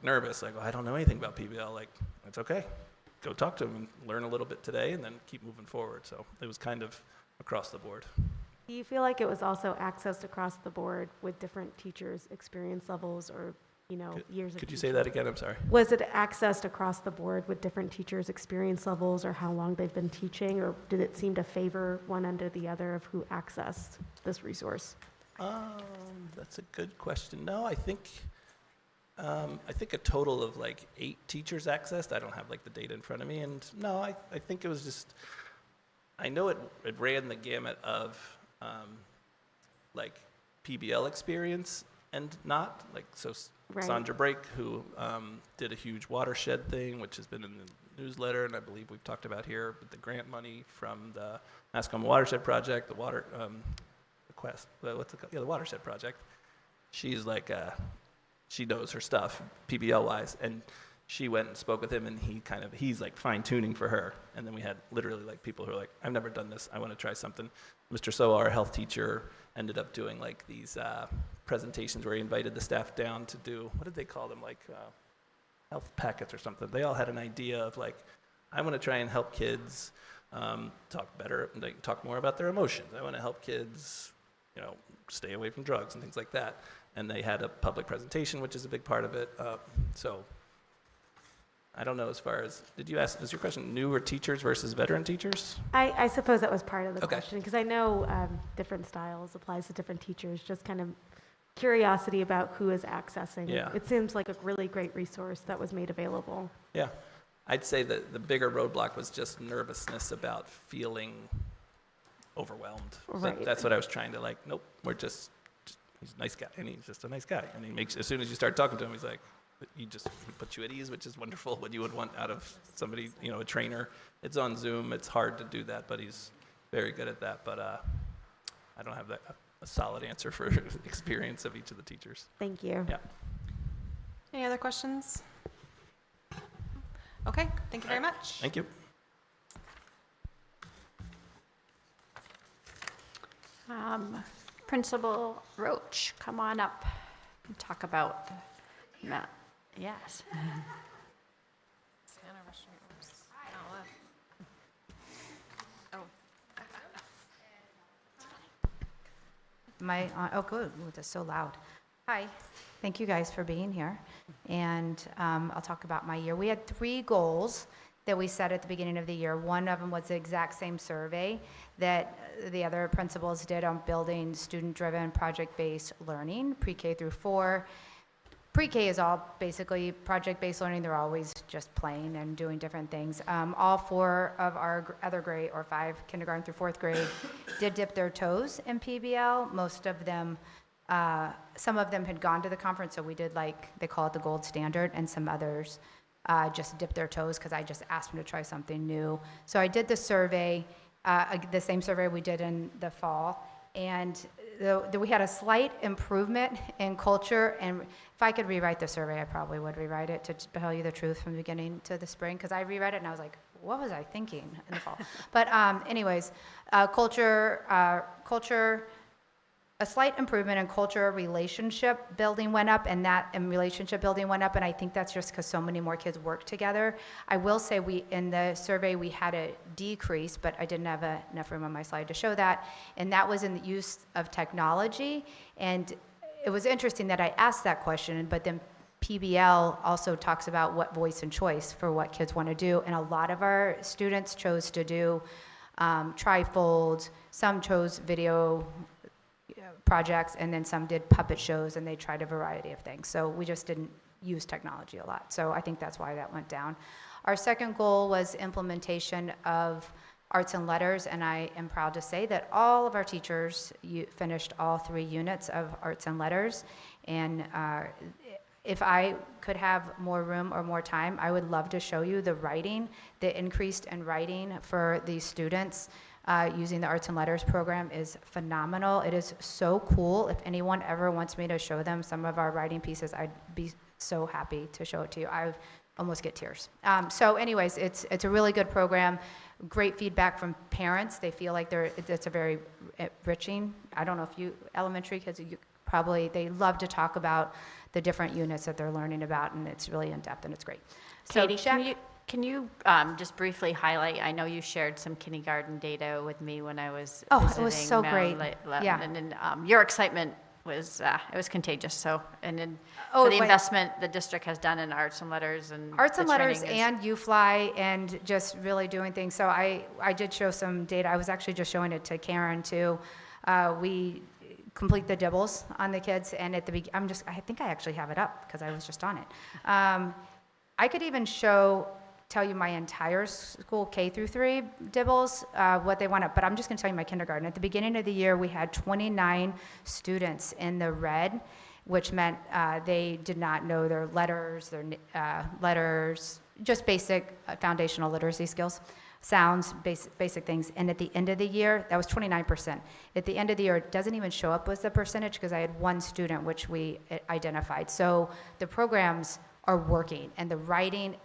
nervous, well, I don't know anything about PBL. That's okay. Go talk to them and learn a little bit today and then keep moving forward. So it was kind of across the board. Do you feel like it was also accessed across the board with different teachers' experience levels or years of Could you say that again? I'm sorry. Was it accessed across the board with different teachers' experience levels or how long they've been teaching, or did it seem to favor one under the other of who accessed this resource? That's a good question. No, I think a total of 8 teachers accessed. I don't have the data in front of me, and no, I think it was just, I know it ran the gamut of PBL experience and not, so Right. Sandra Brake, who did a huge watershed thing, which has been in the newsletter, and I believe we've talked about here, but the grant money from the Mascoma Watershed Project, the Watershed Project. She's she knows her stuff, PBL-wise, and she went and spoke with him, and he's fine-tuning for her. And then we had literally people who are I've never done this, I want to try something. Mr. Soa, our health teacher, ended up doing these presentations where he invited the staff down to do, what did they call them, health packets or something. They all had an idea of I want to try and help kids talk more about their emotions. I want to help kids, stay away from drugs and things like that. And they had a public presentation, which is a big part of it. So I don't know as far as, is your question newer teachers versus veteran teachers? I suppose that was part of the Okay. question, because I know different styles applies to different teachers, just kind of curiosity about who is accessing. Yeah. It seems like a really great resource that was made available. Yeah. I'd say that the bigger roadblock was just nervousness about feeling overwhelmed. Right. That's what I was trying to nope, he's a nice guy, and he's just a nice guy. And as soon as you start talking to him, he's like, he puts you at ease, which is wonderful, what you would want out of somebody, a trainer. It's on Zoom, it's hard to do that, but he's very good at that. But I don't have a solid answer for experience of each of the teachers. Thank you. Yeah. Any other questions? Okay, thank you very much. Thank you. Principal Roach, come on up and talk about that. Yes. Oh, good. Ooh, that's so loud. Hi. Thank you guys for being here. And I'll talk about my year. We had 3 goals that we set at the beginning of the year. One of them was the exact same survey that the other principals did on building student-driven, project-based learning, pre-K through 4. Pre-K is all basically project-based learning. They're always just playing and doing different things. All 4 of our other grade, or 5, kindergarten through 4th grade, did dip their toes in PBL. Most of them, some of them had gone to the conference, so we did they call it the gold standard, and some others just dipped their toes because I just asked them to try something new. So I did the survey, the same survey we did in the fall, and we had a slight improvement in culture. And if I could rewrite the survey, I probably would rewrite it to tell you the truth from the beginning to the spring, because I reread it and I was like, what was I thinking in the fall? But anyways, culture, a slight improvement in culture, relationship building went up, and relationship building went up, and I think that's just because so many more kids work together. I will say in the survey we had a decrease, but I didn't have enough room on my slide to show that, and that was in the use of technology. And it was interesting that I asked that question, but then PBL also talks about what voice and choice for what kids want to do, and a lot of our students chose to do trifolds, some chose video projects, and then some did puppet shows, and they tried a variety of things. So we just didn't use technology a lot. So I think that's why that went down. Our second goal was implementation of arts and letters, and I am proud to say that all of our teachers finished all 3 units of arts and letters. And if I could have more room or more time, I would love to show you the increased in writing for these students. Using the Arts and Letters program is phenomenal. It is so cool. If anyone ever wants me to show them some of our writing pieces, I'd be so happy to show it to you. I almost get tears. So anyways, it's a really good program. Great feedback from parents. They feel like it's a very enriching. I don't know if elementary kids, they love to talk about the different units that they're learning about, and it's really in-depth, and it's great. So Katie, can you just briefly highlight, I know you shared some kindergarten data with me when I was visiting. It was so great. Yeah. And your excitement was, it was contagious. So, and then Oh, for the wait. investment the district has done in arts and letters and Arts and the letters training is- and UFly, and just really doing things. So I did show some data. I was actually just showing it to Karen too. We complete the dibbles on the kids, and at the I think I actually have it up because I was just on it. I could even tell you my entire school K through 3 dibbles, what they want up, but I'm just going to tell you my kindergarten. At the beginning of the year, we had 29 students in the red, which meant they did not know their letters, just basic foundational literacy skills, sounds, basic things. And at the end of the year, that was 29%. At the end of the year, it doesn't even show up as the percentage because I had 1 student which we identified. So the programs are working, and the writing,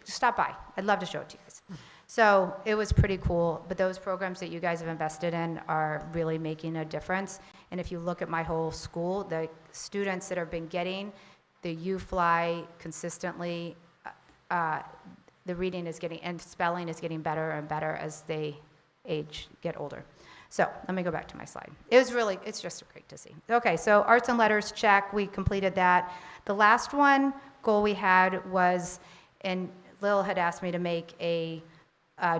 stop by. I'd love to show it to you guys. So it was pretty cool, but those programs that you guys have invested in are really making a difference. And if you look at my whole school, the students that have been getting the UFly consistently, the reading is getting, and spelling is getting better and better as they get older. So let me go back to my slide. It's just great to see. Okay, so arts and letters, check, we completed that. The last one goal we had was, and Lil had asked me to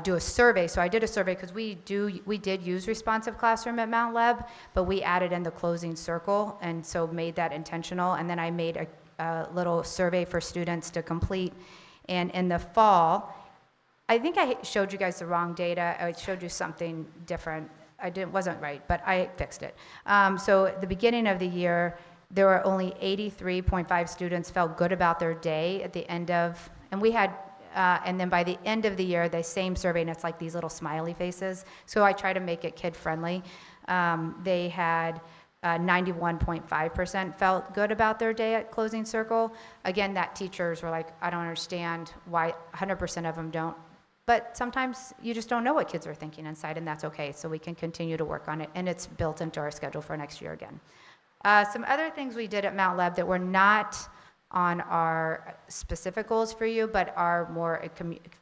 do a survey. So I did a survey because we did use responsive classroom at Mount Leb, but we added in the closing circle, and so made that intentional. And then I made a little survey for students to complete. And in the fall, I think I showed you guys the wrong data. I showed you something different. Wasn't right, but I fixed it. So at the beginning of the year, there were only 83.5 students felt good about their day at the end of, and we had, and then by the end of the year, the same survey, and it's like these little smiley faces. So I try to make it kid-friendly. They had 91.5% felt good about their day at closing circle. Again, that teachers were like, I don't understand why 100% of them don't. But sometimes you just don't know what kids are thinking inside, and that's okay. So we can continue to work on it, and it's built into our schedule for next year again. Some other things we did at Mount Leb that were not on our specific goals for you, but are more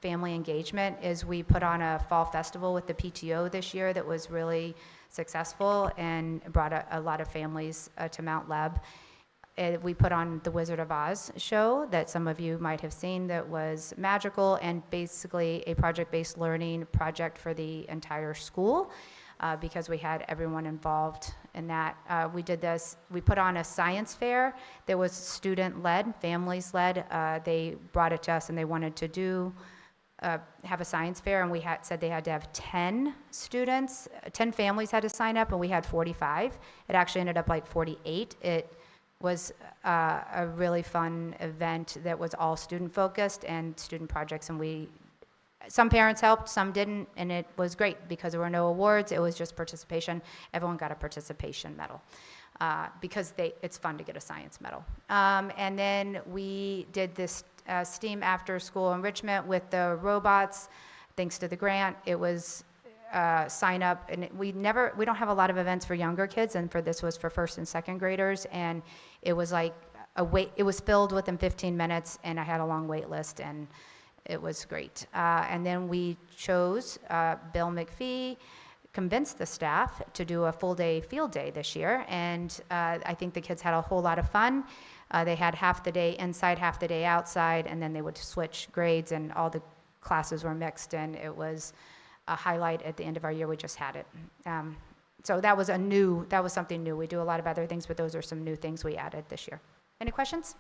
family engagement, is we put on a fall festival with the PTO this year that was really successful and brought a lot of families to Mount Leb. We put on the Wizard of Oz show that some of you might have seen that was magical and basically a project-based learning project for the entire school because we had everyone involved in that. We put on a science fair that was student-led, families-led. They brought it to us and they wanted to have a science fair, and we said they had to have 10 students, 10 families had to sign up, and we had 45. It actually ended up like 48. It was a really fun event that was all student-focused and student projects, and some parents helped, some didn't, and it was great because there were no awards, it was just participation. Everyone got a participation medal because it's fun to get a science medal. And then we did this STEAM after-school enrichment with the robots, thanks to the grant. It was sign up, and we don't have a lot of events for younger kids, and this was for first and second graders, and it was like it was filled within 15 minutes, and I had a long wait list, and it was great. And then we chose, Bill McPhee convinced the staff to do a full day field day this year, and I think the kids had a whole lot of fun. They had half the day inside, half the day outside, and then they would switch grades, and all the classes were mixed, and it was a highlight at the end of our year. We just had it. So that was something new. We do a lot of other things, but those are some new things we added this year. Any questions?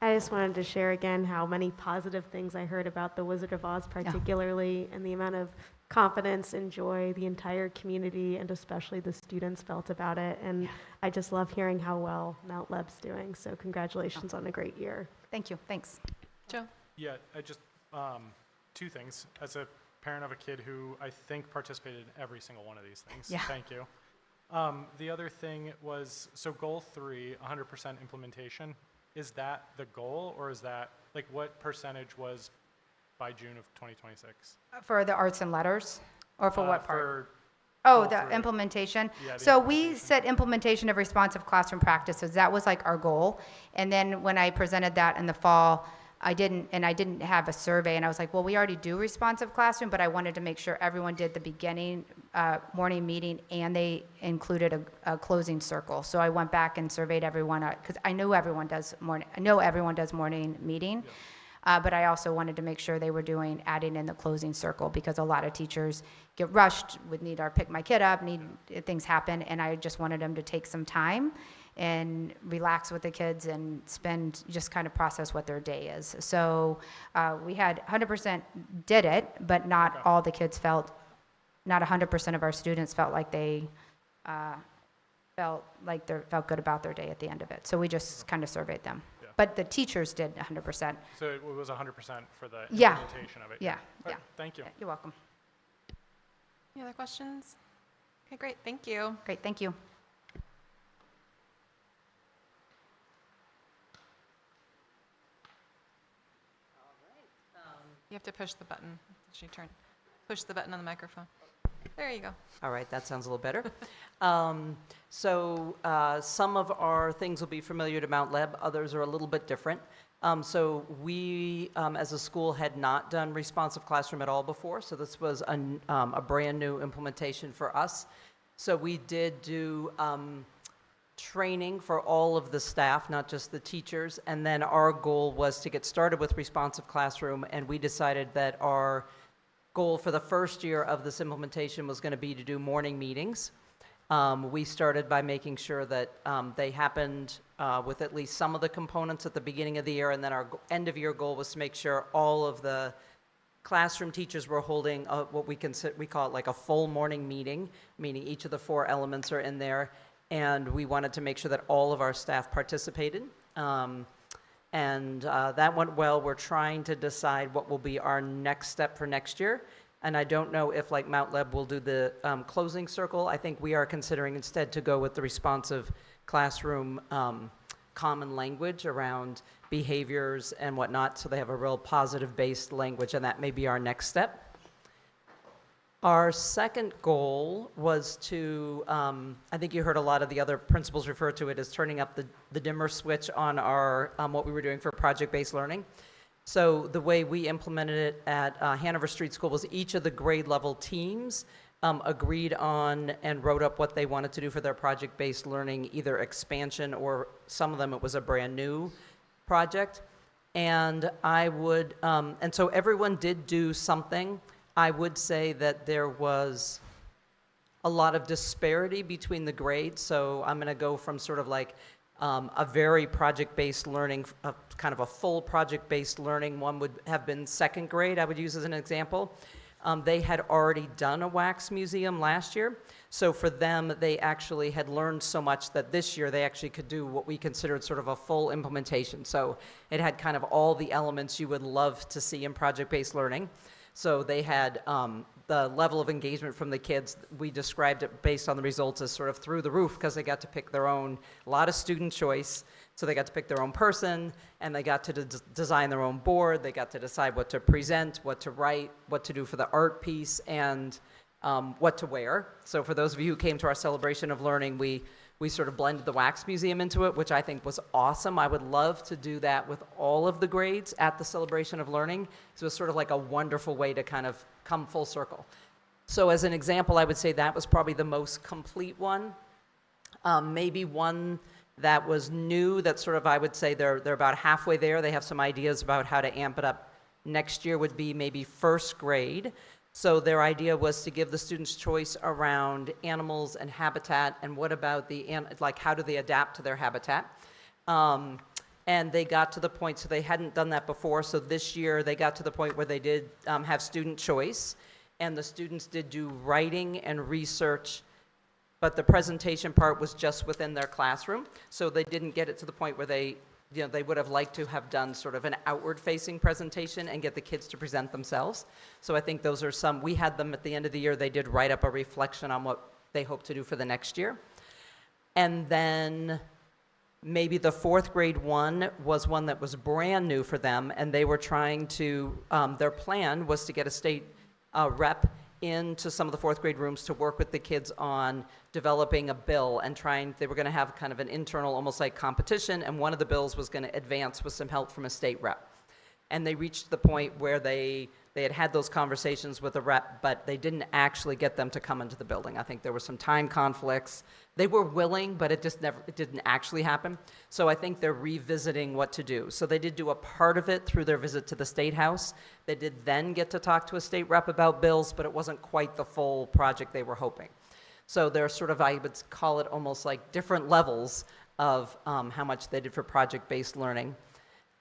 I just wanted to share again how many positive things I heard about the Wizard of Oz, particularly, and the amount of confidence and joy the entire community and especially the students felt about it. And I just love hearing how well Mount Leb's doing. So congratulations on a great year. Thank you. Thanks. Joe? Yeah, I just, two things. As a parent of a kid who I think participated in every single one of these things, thank you. The other thing was, so goal 3, 100% implementation, is that the goal, or is that, like, what percentage was by June of 2026? For the arts and letters, or for what part? Goal The 3. implementation. Yeah, the So we said implementation of responsive classroom practices. That was like our goal. And then when I presented that in the fall, I didn't have a survey, and I was like, well, we already do responsive classroom, but I wanted to make sure everyone did the beginning morning meeting, and they included a closing circle. So I went back and surveyed everyone, because I know everyone does morning meeting, but I also wanted to make sure they were adding in the closing circle, because a lot of teachers get rushed, would need our pick my kid up, things happen, and I just wanted them to take some time and relax with the kids and just kind of process what their day is. So we had 100% did it, but not all the kids not 100% of our students felt like they felt good about their day at the end of it. So we just kind of surveyed them. Yeah. But the teachers did 100%. So it was 100% for the Yeah. implementation of it? Yeah, Right, thank you. Yeah, you're welcome. Any other questions? Okay, great, thank you. Great, thank you. You have to push the button. Push the button on the microphone. There you go. All right, that sounds a little better. So some of our things will be familiar to Mount Leb, others are a little bit different. So we, as a school, had not done responsive classroom at all before, so this was a brand-new implementation for us. So we did do training for all of the staff, not just the teachers, and then our goal was to get started with responsive classroom, and we decided that our goal for the first year of this implementation was going to be to do morning meetings. We started by making sure that they happened with at least some of the components at the beginning of the year, and then our end-of-year goal was to make sure all of the classroom teachers were holding what we call it like a full morning meeting, meaning each of the 4 elements are in there, and we wanted to make sure that all of our staff participated. That went well. We're trying to decide what will be our next step for next year. And I don't know if, like Mount Leb, will do the closing circle. I think we are considering instead to go with the responsive classroom common language around behaviors and whatnot, so they have a real positive-based language, and that may be our next step. Our second goal was to, I think you heard a lot of the other principals refer to it as turning up the dimmer switch on our, what we were doing for project-based learning. So the way we implemented it at Hanover Street School was each of the grade level teams agreed on and wrote up what they wanted to do for their project-based learning, either expansion or some of them it was a brand new project. And and so everyone did do something. I would say that there was a lot of disparity between the grades. So I'm going to go from sort of like a very project-based learning, kind of a full project-based learning. One would have been second grade, I would use as an example. They had already done a wax museum last year. So for them, they actually had learned so much that this year they actually could do what we considered sort of a full implementation. So it had kind of all the elements you would love to see in project-based learning. So they had the level of engagement from the kids. We described it based on the results as sort of through the roof because they got to pick their own, a lot of student choice. So they got to pick their own person, and they got to design their own board. They got to decide what to present, what to write, what to do for the art piece, and what to wear. So for those of you who came to our celebration of learning, we sort of blended the wax museum into it, which I think was awesome. I would love to do that with all of the grades at the celebration of learning. So it was sort of like a wonderful way to kind of come full circle. So as an example, I would say that was probably the most complete one. Maybe one that was new that sort of, I would say they're about halfway there. They have some ideas about how to amp it up next year would be maybe first grade. So their idea was to give the students choice around animals and habitat, and what about like how do they adapt to their habitat? And they got to the point, so they hadn't done that before, so this year they got to the point where they did have student choice, and the students did do writing and research, but the presentation part was just within their classroom, so they didn't get it to the point where they would have liked to have done sort of an outward-facing presentation and get the kids to present themselves. So I think those are some, we had them at the end of the year, they did write up a reflection on what they hope to do for the next year. And then maybe the fourth grade one was one that was brand new for them, and they were trying to, their plan was to get a state rep into some of the fourth grade rooms to work with the kids on developing a bill and they were going to have kind of an internal, almost like competition, and one of the bills was going to advance with some help from a state rep. And they reached the point where they had those conversations with a rep, but they didn't actually get them to come into the building. I think there were some time conflicts. They were willing, but it didn't actually happen. So I think they're revisiting what to do. So they did do a part of it through their visit to the State House. They did then get to talk to a state rep about bills, but it wasn't quite the full project they were hoping. So they're sort of, I would call it almost like different levels of how much they did for project-based learning.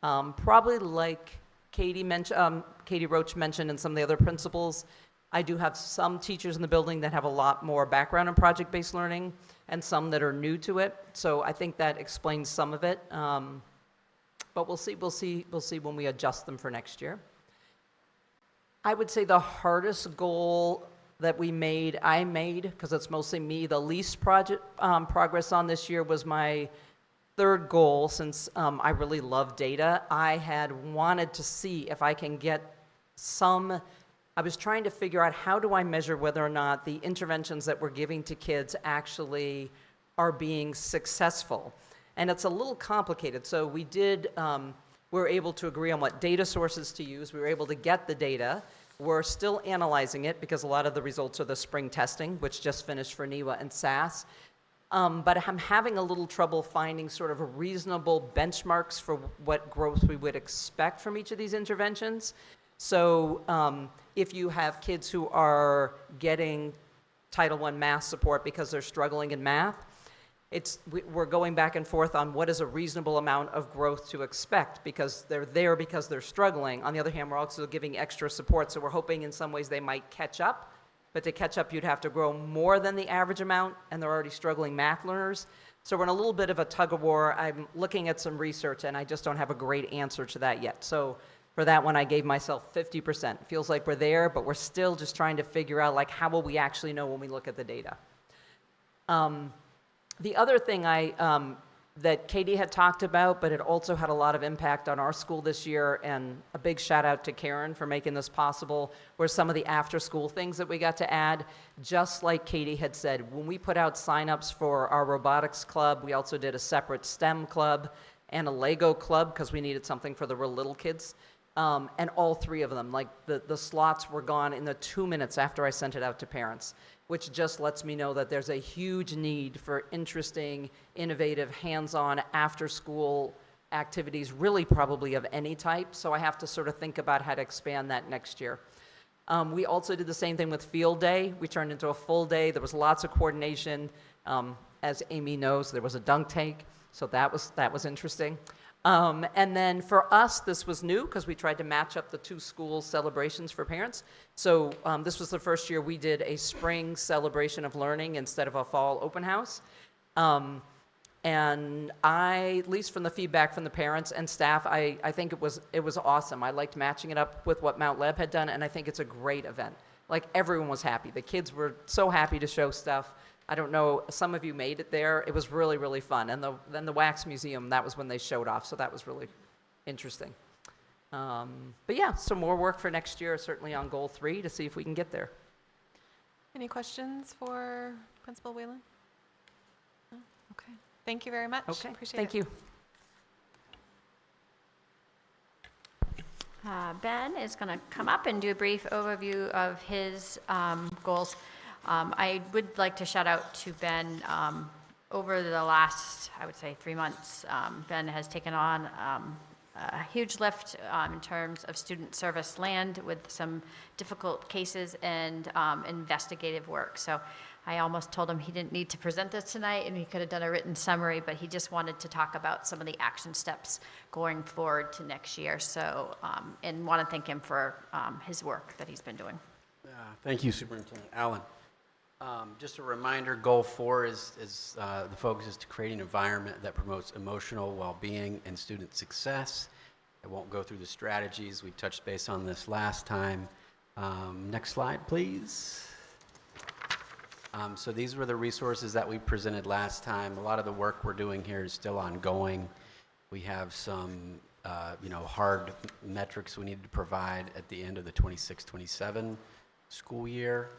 Probably like Katie Roach mentioned and some of the other principals, I do have some teachers in the building that have a lot more background in project-based learning and some that are new to it. So I think that explains some of it. But we'll see when we adjust them for next year. I would say the hardest goal that I made, because it's mostly me, the least progress on this year was my third goal, since I really love data. I had wanted to see if I can get I was trying to figure out how do I measure whether or not the interventions that we're giving to kids actually are being successful. And it's a little complicated. So we did We were able to agree on what data sources to use. We were able to get the data. We're still analyzing it because a lot of the results are the spring testing, which just finished for NEWA and SAS. But I'm having a little trouble finding sort of a reasonable benchmarks for what growth we would expect from each of these interventions. So if you have kids who are getting Title I math support because they're struggling in math, we're going back and forth on what is a reasonable amount of growth to expect because they're there because they're struggling. On the other hand, we're also giving extra support, so we're hoping in some ways they might catch up. But to catch up, you'd have to grow more than the average amount, and they're already struggling math learners. So we're in a little bit of a tug of war. I'm looking at some research, and I just don't have a great answer to that yet. So for that one, I gave myself 50%. It feels like we're there, but we're still just trying to figure out, like, how will we actually know when we look at the data? The other thing that Katie had talked about, but it also had a lot of impact on our school this year, and a big shout out to Karen for making this possible, were some of the after-school things that we got to add. Just like Katie had said, when we put out sign-ups for our robotics club, we also did a separate STEM club and a Lego club because we needed something for the real little kids. And all three of them, like the slots were gone in the 2 minutes after I sent it out to parents, which just lets me know that there's a huge need for interesting, innovative, hands-on, after-school activities, really probably of any type. So I have to sort of think about how to expand that next year. We also did the same thing with Field Day. We turned into a full day. There was lots of coordination. As Amy knows, there was a dunk tank, so that was interesting. And then for us, this was new because we tried to match up the two school celebrations for parents. So this was the first year we did a spring celebration of learning instead of a fall open house. And at least from the feedback from the parents and staff, I think it was awesome. I liked matching it up with what Mount Leb had done, and I think it's a great event. Like, everyone was happy. The kids were so happy to show stuff. I don't know, some of you made it there. It was really, really fun. And then the Wax Museum, that was when they showed off, so that was really interesting. But yeah, some more work for next year, certainly on Goal 3, to see if we can get there. Any questions for Principal Whalen? No? Okay. Thank you very much. Okay, Appreciate thank it. you. Ben is going to come up and do a brief overview of his goals. I would like to shout out to Ben. Over the last, I would say, 3 months, Ben has taken on a huge lift in terms of student service land with some difficult cases and investigative work. So I almost told him he didn't need to present this tonight and he could have done a written summary, but he just wanted to talk about some of the action steps going forward to next year. So, and want to thank him for his work that he's been doing. Thank you, Superintendent Allen. Just a reminder, Goal 4 is the focus is to create an environment that promotes emotional well-being and student success. I won't go through the strategies. We touched base on this last time. Next slide, please. So these were the resources that we presented last time. A lot of the work we're doing here is still ongoing. We have some hard metrics we need to provide at the end of the 26-27 school year.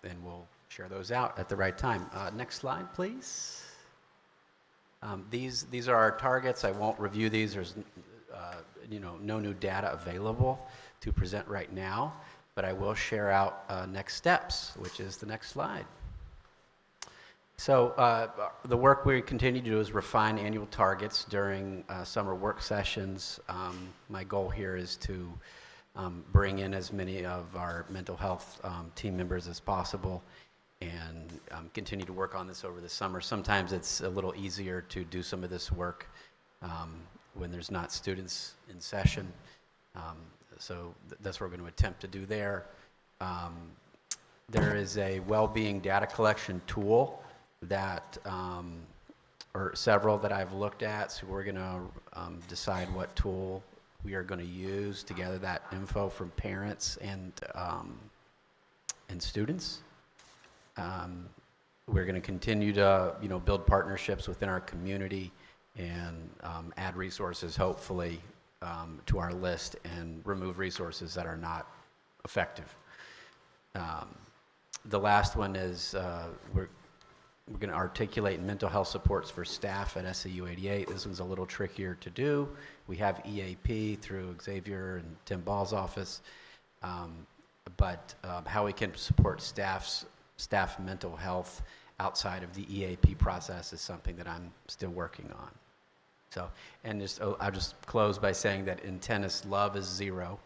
And we'll share those out at the right time. Next slide, please. These are our targets. I won't review these. There's no new data available to present right now, but I will share out next steps, which is the next slide. So the work we continue to do is refine annual targets during summer work sessions. My goal here is to bring in as many of our mental health team members as possible and continue to work on this over the summer. Sometimes it's a little easier to do some of this work when there's not students in session. So that's what we're going to attempt to do there. There is a well-being data collection tool that, or several that I've looked at, so we're going to decide what tool we are going to use to gather that info from parents and students. We're going to continue to build partnerships within our community and add resources, hopefully, to our list and remove resources that are not effective. The last one is we're going to articulate mental health supports for staff at SAU 88. This one's a little trickier to do. We have EAP through Xavier and Tim Ball's office, but how we can support staff mental health outside of the EAP process is something that I'm still working on. So, and I'll just close by saying that in tennis, love is 0,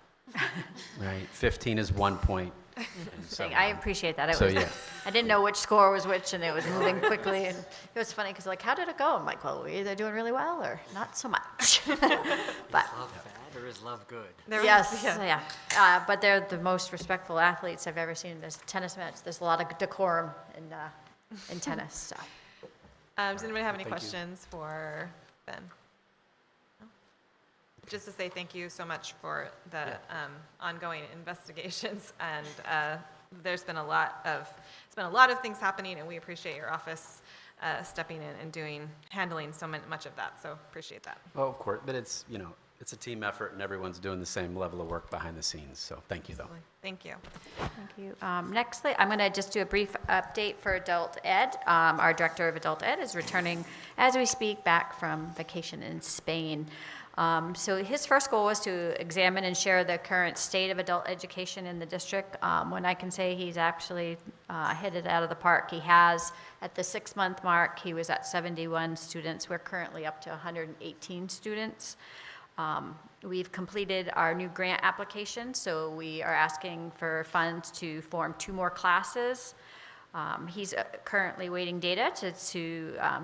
right? 15 is 1 point. And so I appreciate that. So, yeah. I didn't know which score was which, and it was moving quickly. And it was funny because, like, how did it go? I'm like, well, we're either doing really well or not so much. But Love bad or is love good? but they're the most respectful athletes I've ever seen. There's tennis match. There's a lot of decorum in tennis. So. Does anybody have any questions for Ben? No? Just to say thank you so much for the ongoing investigations, and there's been a lot of things happening, and we appreciate your office stepping in and handling so much of that. So appreciate that. Well, of course, but it's a team effort, and everyone's doing the same level of work behind the scenes. So thank you, though. Thank you. Thank you. Nextly, I'm going to just do a brief update for Adult Ed. Our Director of Adult Ed is returning as we speak back from vacation in Spain. So his first goal was to examine and share the current state of adult education in the district. When I can say he's actually hit it out of the park. He has, at the 6-month mark, he was at 71 students. We're currently up to 118 students. We've completed our new grant application, so we are asking for funds to form 2 more classes. He's currently waiting data to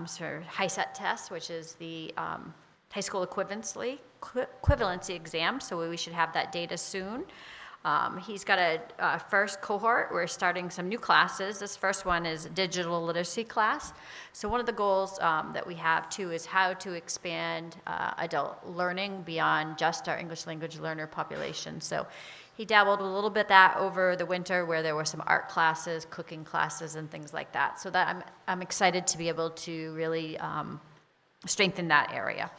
sort of HiSET test, which is the high school equivalency exam, so we should have that data soon. He's got a first cohort. We're starting some new classes. This first one is a digital literacy class. So one of the goals that we have too is how to expand adult learning beyond just our English language learner population. So he dabbled a little bit that over the winter where there were some art classes, cooking classes, and things like that. So that I'm excited to be able to really strengthen that area.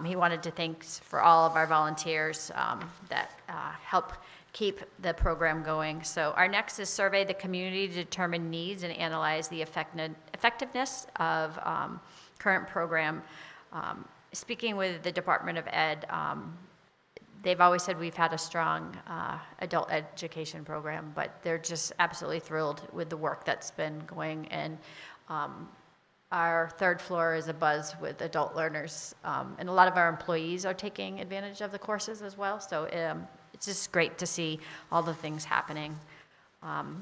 He wanted to thank for all of our volunteers that help keep the program going. So our next is survey the community to determine needs and analyze the effectiveness of current program. Speaking with the Department of Ed, they've always said we've had a strong adult education program, but they're just absolutely thrilled with the work that's been going. And our 3rd floor is abuzz with adult learners, and a lot of our employees are taking advantage of the courses as well. So it's just great to see all the things happening.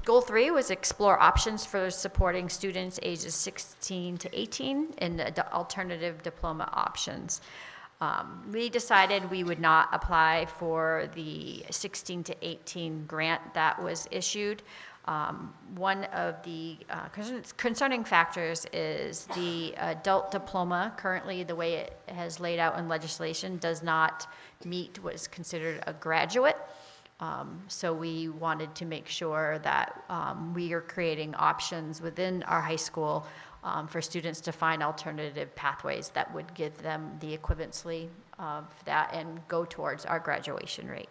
Goal 3 was explore options for supporting students ages 16 to 18 in alternative diploma options. We decided we would not apply for the 16 to 18 grant that was issued. One of the concerning factors is the adult diploma. Currently, the way it has laid out in legislation does not meet what is considered a graduate. So we wanted to make sure that we are creating options within our high school for students to find alternative pathways that would give them the equivalency of that and go towards our graduation rate.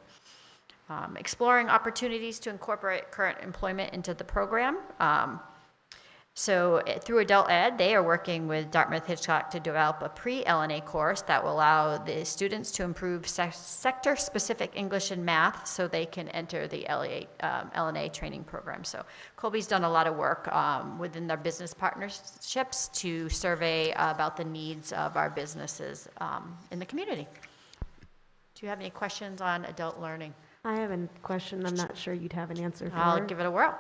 Exploring opportunities to incorporate current employment into the program. So through Adult Ed, they are working with Dartmouth Hitchcock to develop a pre-LNA course that will allow the students to improve sector-specific English and math so they can enter the LNA training program. So Colby's done a lot of work within their business partnerships to survey about the needs of our businesses in the community. Do you have any questions on adult learning? I have a question I'm not sure you'd have an answer for. I'll give it a whirl.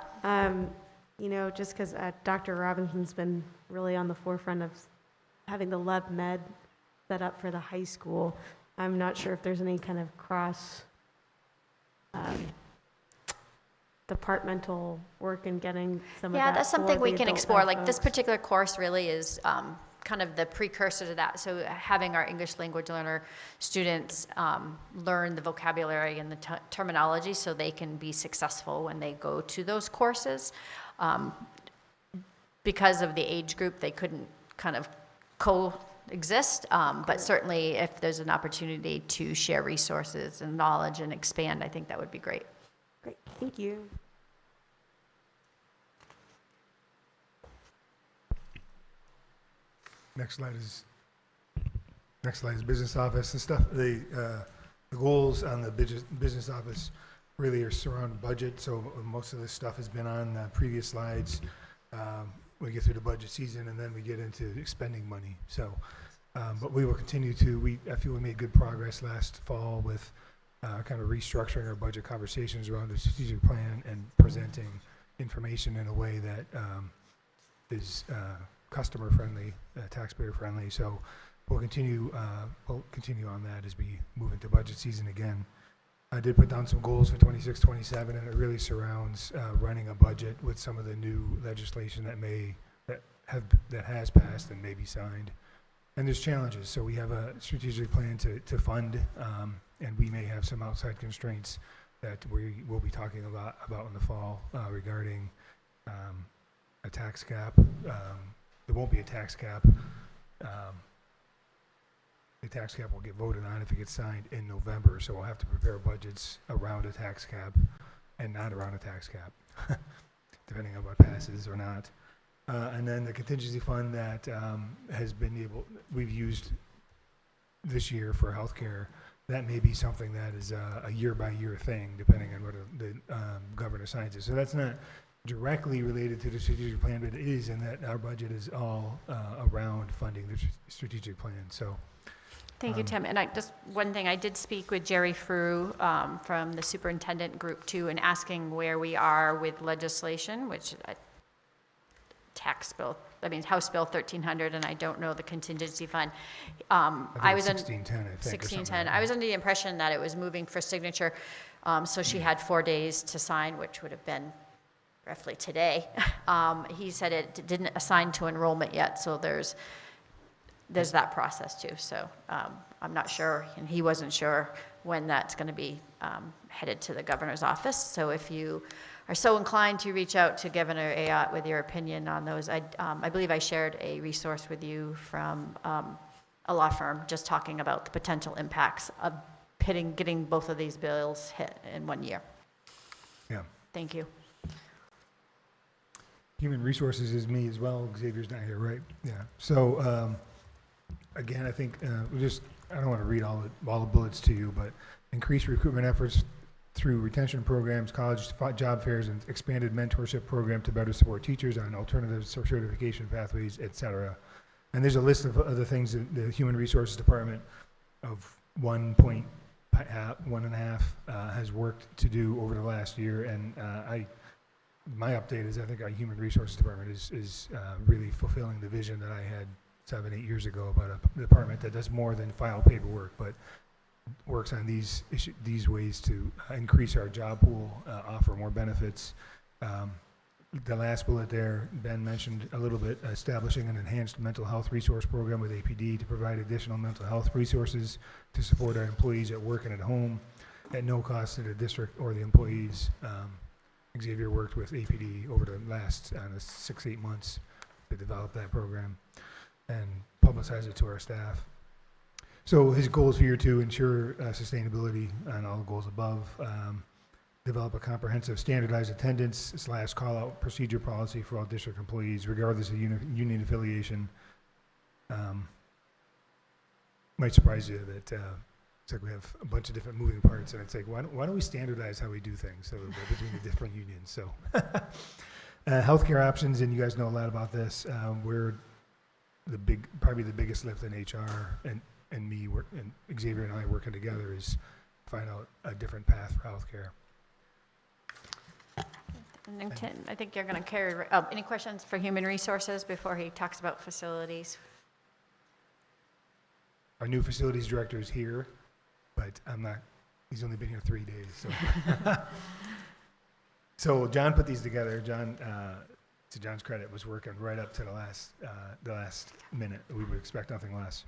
Just because Dr. Robinson's been really on the forefront of having the Love Med set up for the high school, I'm not sure if there's any kind of cross departmental work in getting some of that. Yeah, that's something for we the can adult explore. ed Like this folks. particular course really is kind of the precursor to that. So having our English language learner students learn the vocabulary and the terminology so they can be successful when they go to those courses. Because of the age group, they couldn't kind of coexist, but certainly if there's an opportunity to share resources and knowledge and expand, I think that would be great. Great, thank you. Next slide is business office and stuff. The goals on the business office really are surrounding budget. So most of this stuff has been on previous slides. We get through the budget season and then we get into expending money. So, but we will continue to. I feel we made good progress last fall with kind of restructuring our budget conversations around the strategic plan and presenting information in a way that is customer friendly, taxpayer friendly. So we'll continue on that as we move into budget season again. I did put down some goals for 26, 27, and it really surrounds running a budget with some of the new legislation that has passed and may be signed. And there's challenges. So we have a strategic plan to fund, and we may have some outside constraints that we will be talking about in the fall regarding a tax cap. There won't be a tax cap. The tax cap will get voted on if it gets signed in November, so we'll have to prepare budgets around a tax cap and not around a tax cap, depending on what passes or not. And then the contingency fund that we've used this year for healthcare, that may be something that is a year-by-year thing, depending on what the governor signs it. So that's not directly related to the strategic plan, but it is in that our budget is all around funding the strategic plan. So. Thank you, Tim. And one thing, I did speak with Jerry Frew from the superintendent group too, and asking where we are with legislation, which House Bill 1300, and I don't know the contingency fund. I was 1610, I think. 1610. I was under the impression that it was moving for signature, so she had 4 days to sign, which would have been roughly today. He said it didn't assign to enrollment yet, so there's that process too. So I'm not sure, and he wasn't sure when that's going to be headed to the governor's office. So if you are so inclined to reach out to Governor Ayotte with your opinion on those, I believe I shared a resource with you from a law firm just talking about the potential impacts of getting both of these bills hit in 1 year. Yeah. Thank you. Human resources is me as well. Xavier's not here, right? Yeah. So again, I think I don't want to read all the bullets to you, but increased recruitment efforts through retention programs, college job fairs, and expanded mentorship program to better support teachers on alternative certification pathways, et cetera. And there's a list of other things that the Human Resources Department of 1.5 has worked to do over the last year. And my update is I think our Human Resources Department is really fulfilling the vision that I had 7-8 years ago about a department that does more than file paperwork, but works on these ways to increase our job pool, offer more benefits. The last bullet there, Ben mentioned a little bit, establishing an enhanced mental health resource program with APD to provide additional mental health resources to support our employees at work and at home at no cost to the district or the employees. Xavier worked with APD over the last 6-8 months to develop that program and publicize it to our staff. So his goals for year 2, ensure sustainability on all the goals above, develop a comprehensive standardized attendance / call-out procedure policy for all district employees, regardless of union affiliation. Might surprise you that it's like we have a bunch of different moving parts, and it's like, why don't we standardize how we do things so between the different unions? So healthcare options, and you guys know a lot about this. We're probably the biggest lift in HR, and Xavier and I working together is find out a different path for healthcare. And then Tim, I think you're going to carry. Any questions for Human Resources before he talks about facilities? Our new facilities director is here, but he's only been here 3 days. So, so John put these together. John, to John's credit, was working right up to the last minute. We would expect nothing less.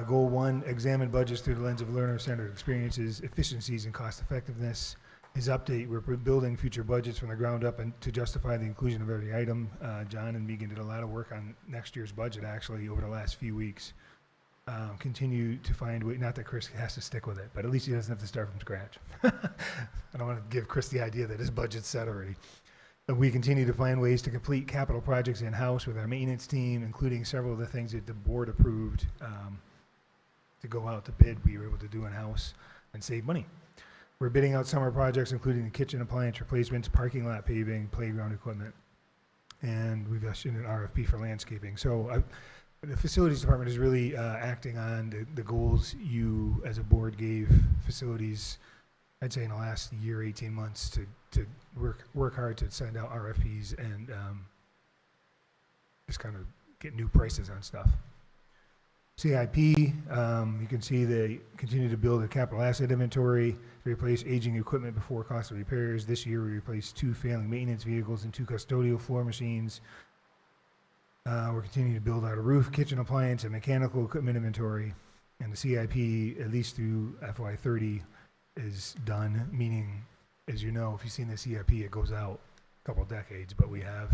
Goal 1, examine budgets through the lens of learner-centered experiences, efficiencies, and cost effectiveness. His update, we're building future budgets from the ground up and to justify the inclusion of every item. John and Megan did a lot of work on next year's budget, actually, over the last few weeks. Continue to find ways, not that Chris has to stick with it, but at least he doesn't have to start from scratch. I don't want to give Chris the idea that his budget's set already. We continue to find ways to complete capital projects in-house with our maintenance team, including several of the things that the board approved to go out to bid, we were able to do in-house and save money. We're bidding out summer projects, including the kitchen appliance replacements, parking lot paving, playground equipment, and we've issued an RFP for landscaping. So the facilities department is really acting on the goals you, as a board, gave facilities, I'd say in the last year, 18 months, to work hard to send out RFPs and just kind of get new prices on stuff. CIP, you can see they continue to build a capital asset inventory, replace aging equipment before costly repairs. This year we replaced 2 failing maintenance vehicles and 2 custodial floor machines. We're continuing to build out a roof, kitchen appliance, and mechanical equipment inventory. And the CIP, at least through FY30, is done, meaning, as you know, if you've seen the CIP, it goes out a couple decades, but we have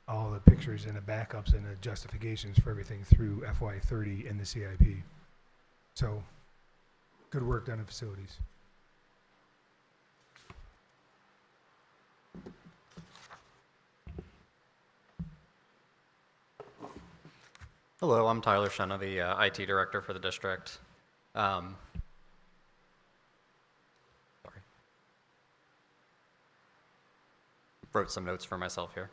all the pictures and the backups and the justifications for everything through FY30 in the CIP. So, good work done in facilities. Hello, I'm Tyler Shenna, the IT director for the district. Sorry. Wrote some notes for myself here.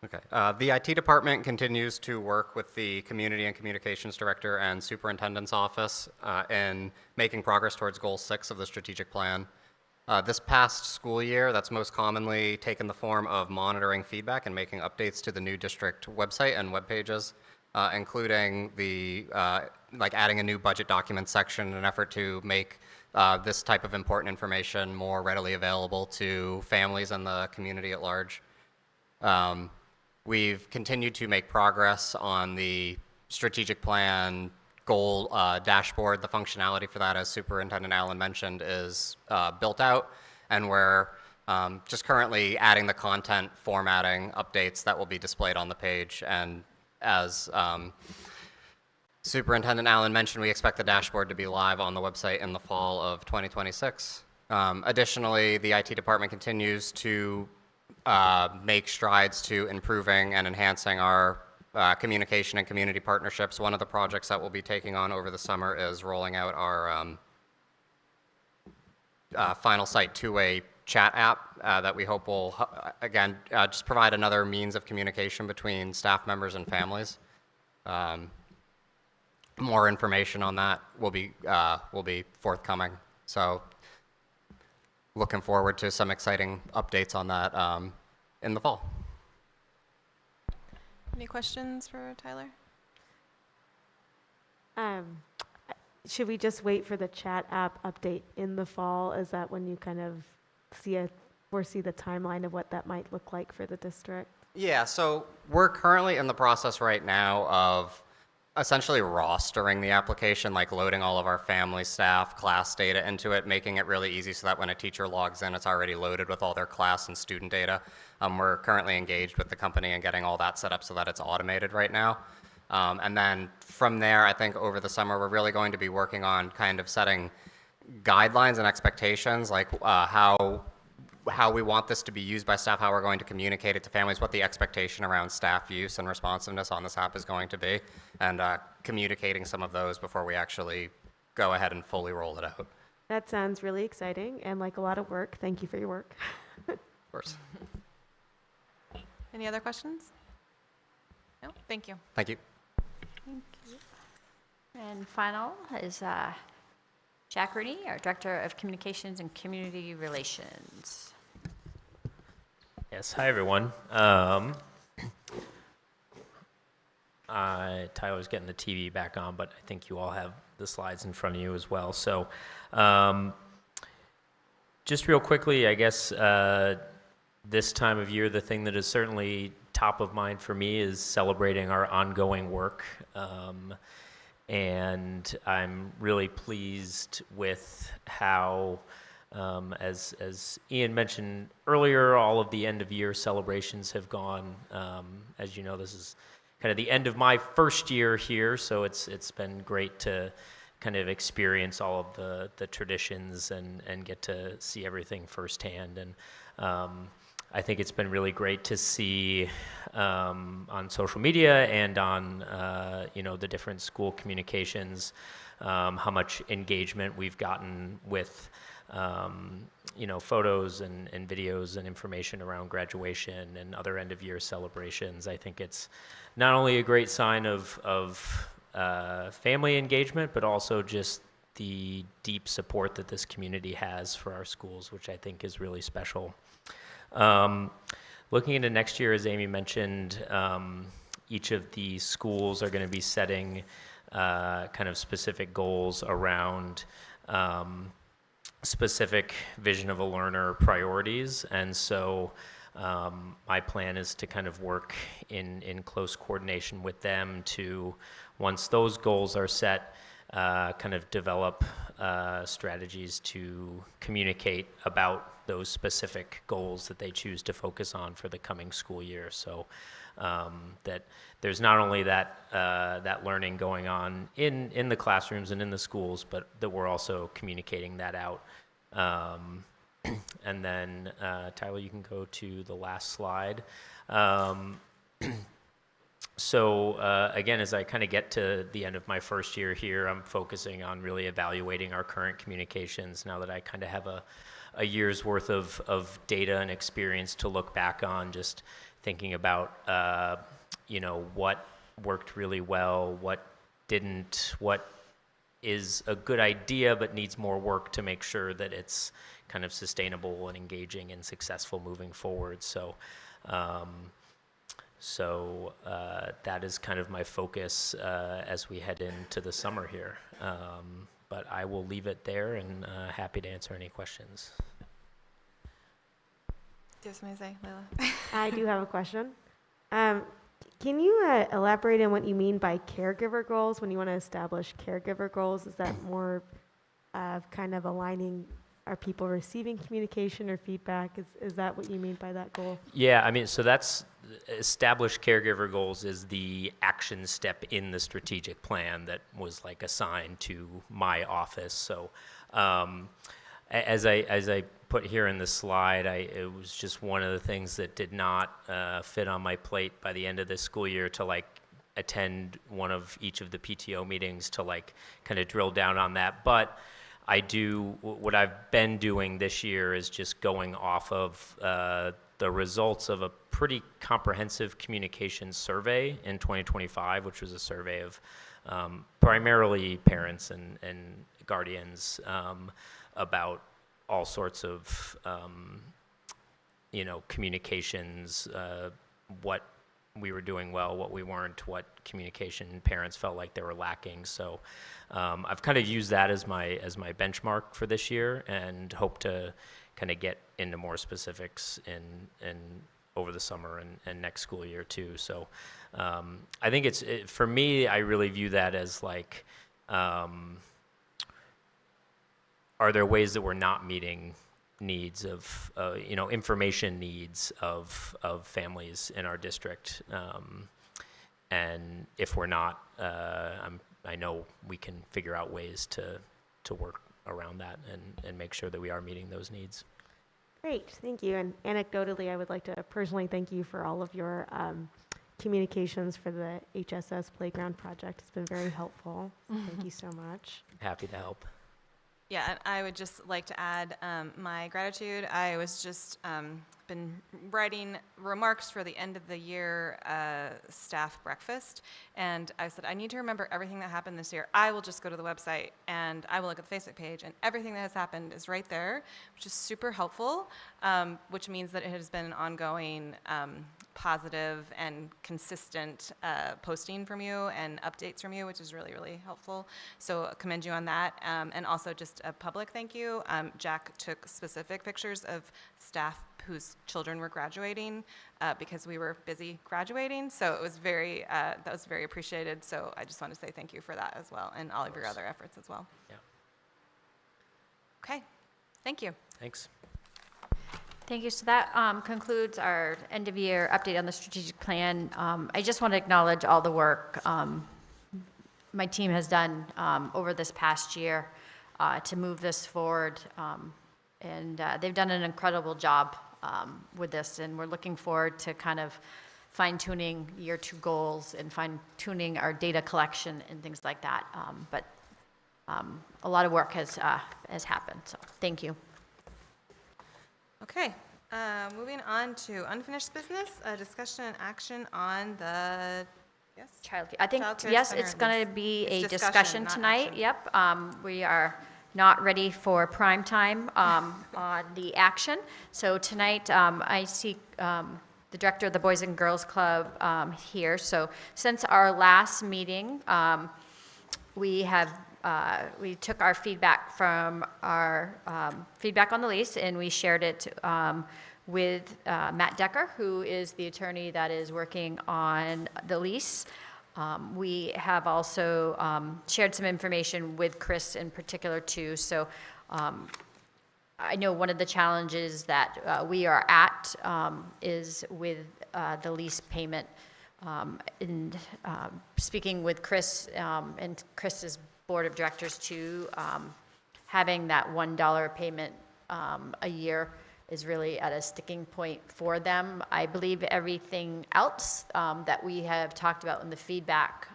Okay. The IT department continues to work with the Community and Communications Director and Superintendent's office in making progress towards Goal 6 of the strategic plan. This past school year, that's most commonly taken the form of monitoring feedback and making updates to the new district website and web pages, including the like adding a new budget document section in an effort to make this type of important information more readily available to families and the community at large. We've continued to make progress on the strategic plan goal dashboard. The functionality for that, as Superintendent Allen mentioned, is built out, and we're just currently adding the content formatting updates that will be displayed on the page. And as Superintendent Allen mentioned, we expect the dashboard to be live on the website in the fall of 2026. Additionally, the IT department continues to make strides to improving and enhancing our communication and community partnerships. One of the projects that we'll be taking on over the summer is rolling out our Final Site two-way chat app that we hope will, again, just provide another means of communication between staff members and families. More information on that will be forthcoming. So looking forward to some exciting updates on that in the fall. Any questions for Tyler? Should we just wait for the chat app update in the fall? Is that when you kind of foresee the timeline of what that might look like for the district? Yeah, so we're currently in the process right now of essentially rostering the application, like loading all of our family, staff, class data into it, making it really easy so that when a teacher logs in, it's already loaded with all their class and student data. We're currently engaged with the company and getting all that set up so that it's automated right now. And then from there, I think over the summer, we're really going to be working on kind of setting guidelines and expectations, like how we want this to be used by staff, how we're going to communicate it to families, what the expectation around staff use and responsiveness on this app is going to be, and communicating some of those before we actually go ahead and fully roll it out. That sounds really exciting and like a lot of work. Thank you for your work. Of course. Any other questions? No? Thank you. Thank you. Thank you. And final is Jack Rooney, our Director of Communications and Community Relations. Yes, hi everyone. Tyler's getting the TV back on, but I think you all have the slides in front of you as well. So just real quickly, I guess this time of year, the thing that is certainly top of mind for me is celebrating our ongoing work. And I'm really pleased with how, as Ian mentioned earlier, all of the end of year celebrations have gone. As you know, this is kind of the end of my first year here, so it's been great to kind of experience all of the traditions and get to see everything firsthand. And I think it's been really great to see on social media and on the different school communications how much engagement we've gotten with photos and videos and information around graduation and other end of year celebrations. I think it's not only a great sign of family engagement, but also just the deep support that this community has for our schools, which I think is really special. Looking into next year, as Amy mentioned, each of the schools are going to be setting kind of specific goals around specific vision of a learner priorities. And so my plan is to kind of work in close coordination with them to, once those goals are set, kind of develop strategies to communicate about those specific goals that they choose to focus on for the coming school year. So that there's not only that learning going on in the classrooms and in the schools, but that we're also communicating that out. And then, Tyler, you can go to the last slide. So again, as I kind of get to the end of my first year here, I'm focusing on really evaluating our current communications now that I kind of have a year's worth of data and experience to look back on, just thinking about, what worked really well, what didn't, what is a good idea but needs more work to make sure that it's kind of sustainable and engaging and successful moving forward. So that is kind of my focus as we head into the summer here. But I will leave it there and happy to answer any questions. Do you have something to say, Layla? I do have a question. Can you elaborate on what you mean by caregiver goals when you want to establish caregiver goals? Is that more of kind of aligning, are people receiving communication or feedback? Is that what you mean by that goal? Yeah, I mean, so that's established caregiver goals is the action step in the strategic plan that was like assigned to my office. So as I put here in the slide, it was just one of the things that did not fit on my plate by the end of this school year to like attend one of each of the PTO meetings to like kind of drill down on that. But what I've been doing this year is just going off of the results of a pretty comprehensive communication survey in 2025, which was a survey of primarily parents and guardians about all sorts of communications, what we were doing well, what we weren't, what communication parents felt like they were lacking. So I've kind of used that as my benchmark for this year, and hope to kind of get into more specifics in over the summer and next school year too. So I think for me, I really view that as like, are there ways that we're not meeting needs of, information needs of families in our district? And if we're not, I know we can figure out ways to work around that and make sure that we are meeting those needs. Great, thank you. And anecdotally, I would like to personally thank you for all of your communications for the HSS Playground project. It's been very helpful. So thank you so much. Happy to help. Yeah, and I would just like to add my gratitude. I was just been writing remarks for the end of the year staff breakfast, and I said, I need to remember everything that happened this year. I will just go to the website and I will look at the Facebook page, and everything that has happened is right there, which is super helpful, which means that it has been an ongoing positive and consistent posting from you and updates from you, which is really, really helpful. So I commend you on that. And also just a public thank you. Jack took specific pictures of staff whose children were graduating because we were busy graduating. So it was that was very appreciated. So I just want to say thank you for that as well, and all of your other efforts as well. Yeah. Okay, thank you. Thanks. Thank you. So that concludes our end-of-year update on the strategic plan. I just want to acknowledge all the work my team has done over this past year to move this forward. And they've done an incredible job with this, and we're looking forward to kind of fine-tuning year 2 goals and fine-tuning our data collection and things like that. But a lot of work has happened, so thank you. Okay, moving on to unfinished business, discussion and action on the, yes? Childcare. I think, Childcare yes, center it's and going lease. to be It's a discussion not tonight. action. Yep. We are not ready for prime time on the action. So tonight, I see the director of the Boys and Girls Club here. So since our last meeting, we took our feedback from our feedback on the lease, and we shared it with Matt Decker, who is the attorney that is working on the lease. We have also shared some information with Chris in particular too. So I know one of the challenges that we are at is with the lease payment. And speaking with Chris and Chris's board of directors too, having that $1 payment a year is really at a sticking point for them. I believe everything else that we have talked about in the feedback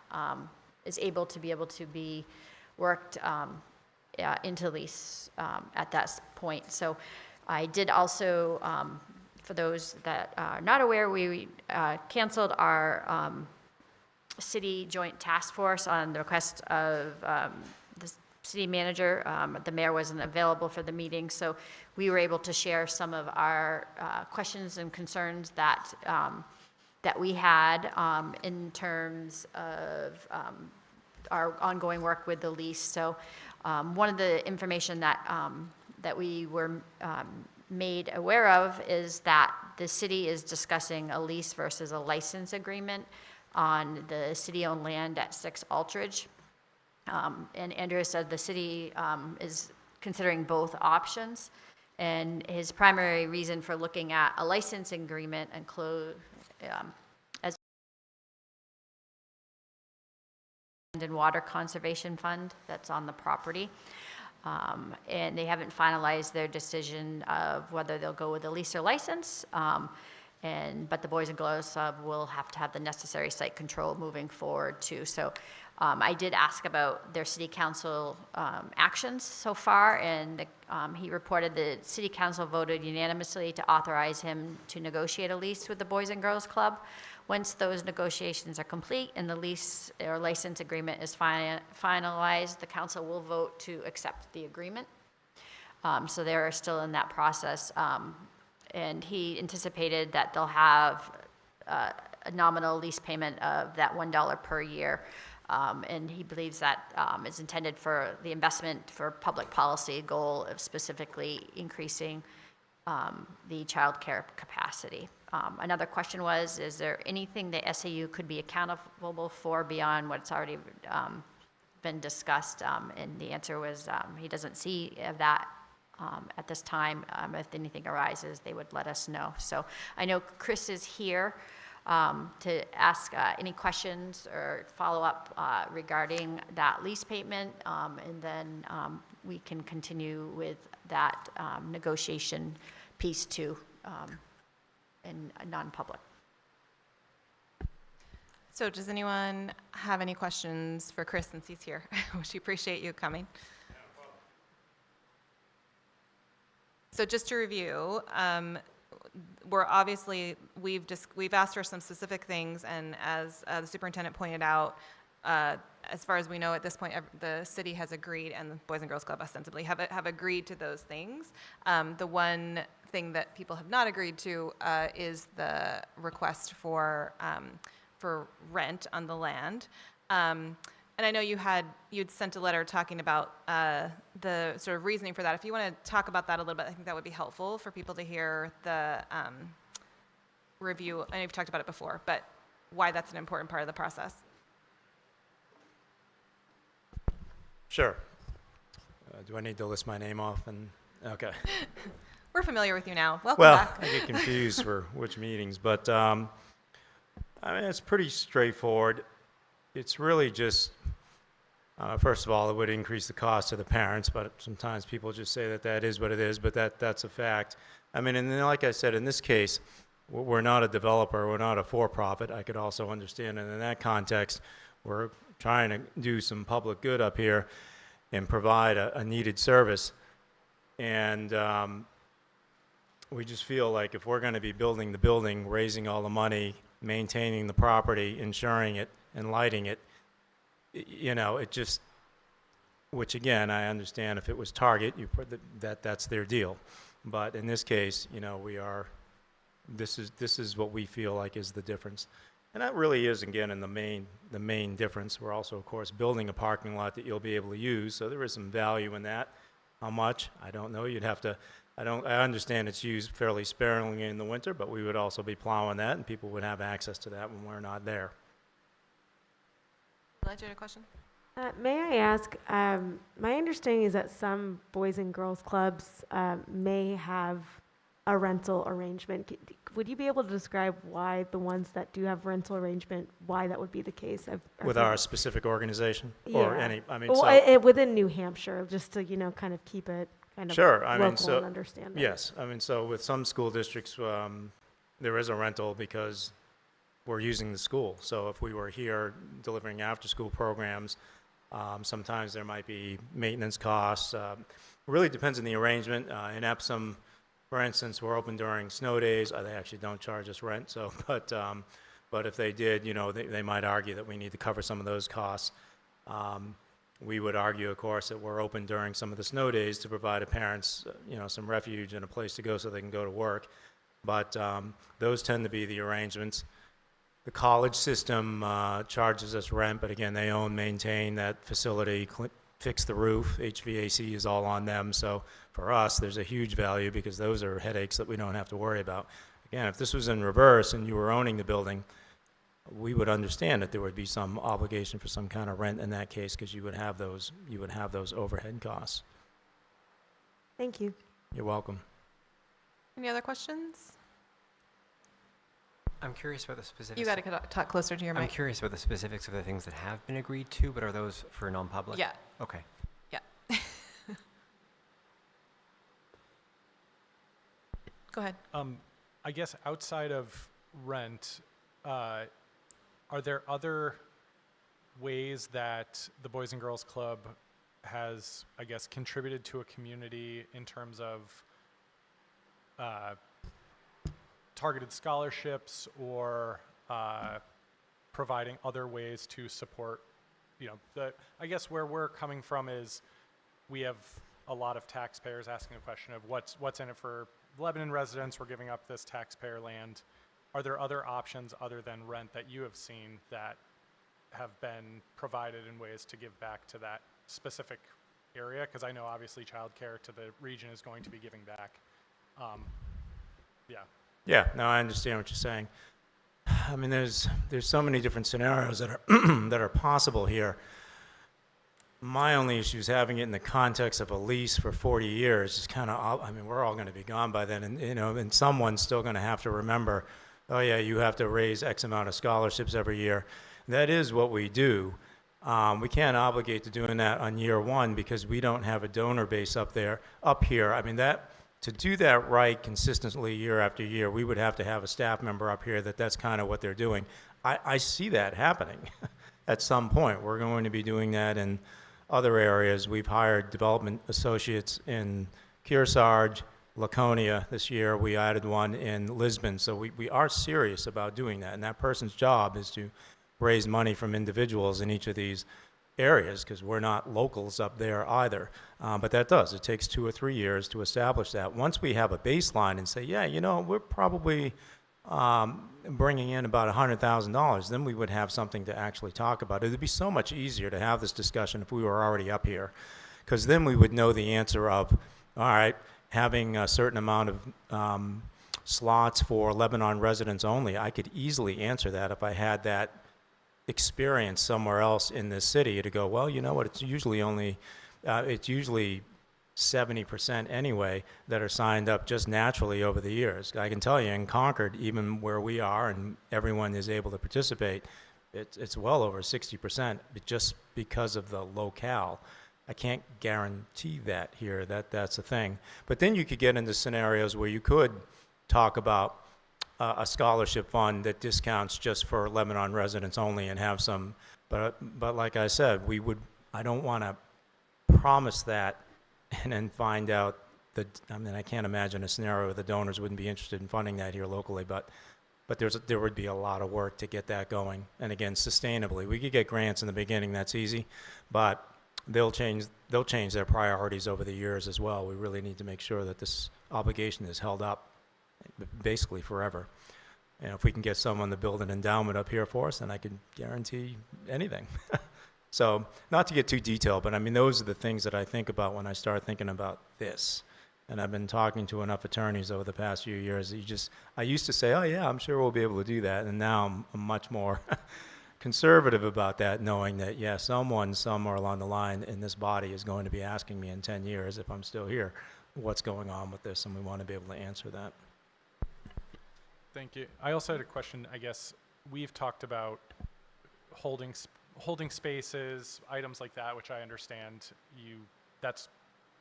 is able to be worked into lease at that point. So I did also, for those that are not aware, we canceled our city joint task force on the request of the city manager. The mayor wasn't available for the meeting, so we were able to share some of our questions and concerns that that we had in terms of our ongoing work with the lease. So one of the information that that we were made aware of is that the city is discussing a lease versus a license agreement on the city-owned land at 6 Aldridge. And Andrew said the city is considering both options, and his primary reason for looking at a license agreement as and water conservation fund that's on the property. And they haven't finalized their decision of whether they'll go with a lease or license. But the Boys and Girls Club will have to have the necessary site control moving forward too. So I did ask about their city council actions so far, and he reported the city council voted unanimously to authorize him to negotiate a lease with the Boys and Girls Club. Once those negotiations are complete and the lease or license agreement is finalized, the council will vote to accept the agreement. So they're still in that process. And he anticipated that they'll have a nominal lease payment of that $1 per year. And he believes that is intended for the investment for public policy goal of specifically increasing the childcare capacity. Another question was, is there anything the SAU could be accountable for beyond what's already been discussed? And the answer was he doesn't see that at this time. If anything arises, they would let us know. So I know Chris is here to ask any questions or follow up regarding that lease payment, and then we can continue with that negotiation piece too in non-public. So does anyone have any questions for Chris since he's here? We appreciate you coming. So just to review, we're obviously, we've asked for some specific things, and as the superintendent pointed out, as far as we know at this point, the city has agreed, and the Boys and Girls Club ostensibly have agreed to those things. The one thing that people have not agreed to is the request for rent on the land. And I know you'd sent a letter talking about the sort of reasoning for that. If you want to talk about that a little bit, I think that would be helpful for people to hear the review. I know you've talked about it before, but why that's an important part of the process. Sure. Do I need to list my name off? And okay. We're familiar with you now. Welcome Well, back. I get confused for which meetings, but I mean, it's pretty straightforward. It's really just, first of all, it would increase the cost to the parents, but sometimes people just say that that is what it is, but that's a fact. I mean, and then, like I said, in this case, we're not a developer, we're not a for-profit. I could also understand, and in that context, we're trying to do some public good up here and provide a needed service. And we just feel like if we're going to be building the building, raising all the money, maintaining the property, insuring it, and lighting it, you know, it just, which again, I understand if it was Target, you put that's their deal. But in this case, you know, this is what we feel like is the difference. And that really is, again, in the main difference. We're also, of course, building a parking lot that you'll be able to use, so there is some value in that. How much? I don't know. You'd have to, I understand it's used fairly sparingly in the winter, but we would also be plowing that, and people would have access to that when we're not there. Elijah, a question? May I ask, my understanding is that some boys and girls clubs may have a rental arrangement. Would you be able to describe why the ones that do have rental arrangement, why that would be the case? With our specific organization? Or any, I mean, well, so. Within New Hampshire, just to, you know, kind of keep it kind of Sure, I mean, local so, and understandable. yes, I mean, so with some school districts, there is a rental because we're using the school. So if we were here delivering after-school programs, sometimes there might be maintenance costs. Really depends on the arrangement. In Epsom, for instance, we're open during snow days. They actually don't charge us rent, so, but if they did, you know, they might argue that we need to cover some of those costs. We would argue, of course, that we're open during some of the snow days to provide the parents, you know, some refuge and a place to go so they can go to work. But those tend to be the arrangements. The college system charges us rent, but again, they own, maintain that facility, fix the roof. HVAC is all on them. So for us, there's a huge value because those are headaches that we don't have to worry about. Again, if this was in reverse and you were owning the building, we would understand that there would be some obligation for some kind of rent in that case because you would have those overhead costs. Thank you. You're welcome. Any other questions? I'm curious about the specifics. You got to talk closer to your mic. I'm curious about the specifics of the things that have been agreed to, but are those for non-public? Yeah. Okay. Yeah. Go ahead. I guess outside of rent, are there other ways that the Boys and Girls Club has, I guess, contributed to a community in terms of targeted scholarships or providing other ways to support, you know, I guess where we're coming from is we have a lot of taxpayers asking the question of what's in it for Lebanon residents. We're giving up this taxpayer land. Are there other options other than rent that you have seen that have been provided in ways to give back to that specific area? Because I know obviously childcare to the region is going to be giving back. Yeah. Yeah, no, I understand what you're saying. I mean, there's so many different scenarios that are that are possible here. My only issue is having it in the context of a lease for 40 years is kind of, I mean, we're all going to be gone by then, and, you know, and someone's still going to have to remember, oh yeah, you have to raise X amount of scholarships every year. That is what we do. We can't obligate to doing that on year one because we don't have a donor base up here. I mean, to do that right consistently year after year, we would have to have a staff member up here that's kind of what they're doing. I see that happening at some point. We're going to be doing that in other areas. We've hired development associates in Kearsarge, Laconia this year. We added one in Lisbon. So we are serious about doing that. And that person's job is to raise money from individuals in each of these areas because we're not locals up there either. But it takes 2 or 3 years to establish that. Once we have a baseline and say, yeah, you know, we're probably bringing in about $100,000, then we would have something to actually talk about. It would be so much easier to have this discussion if we were already up here, because then we would know the answer of, all right, having a certain amount of slots for Lebanon residents only. I could easily answer that if I had that experience somewhere else in this city to go, well, you know what, it's usually 70% anyway that are signed up just naturally over the years. I can tell you in Concord, even where we are and everyone is able to participate, it's well over 60%, but just because of the locale. I can't guarantee that here, that's the thing. But then you could get into scenarios where you could talk about a scholarship fund that discounts just for Lebanon residents only and have some, but like I said, I don't want to promise that and then find out that, I mean, I can't imagine a scenario where the donors wouldn't be interested in funding that here locally, but there would be a lot of work to get that going. And again, sustainably. We could get grants in the beginning, that's easy, but they'll change their priorities over the years as well. We really need to make sure that this obligation is held up basically forever. And if we can get someone to build an endowment up here for us, then I can guarantee anything. So, not to get too detailed, but I mean, those are the things that I think about when I start thinking about this. And I've been talking to enough attorneys over the past few years that I used to say, oh yeah, I'm sure we'll be able to do that. And now I'm much more conservative about that, knowing that, yeah, someone somewhere along the line in this body is going to be asking me in 10 years, if I'm still here, what's going on with this, and we want to be able to answer that. Thank you. I also had a question, I guess. We've talked about holding spaces, items like that, which I understand that's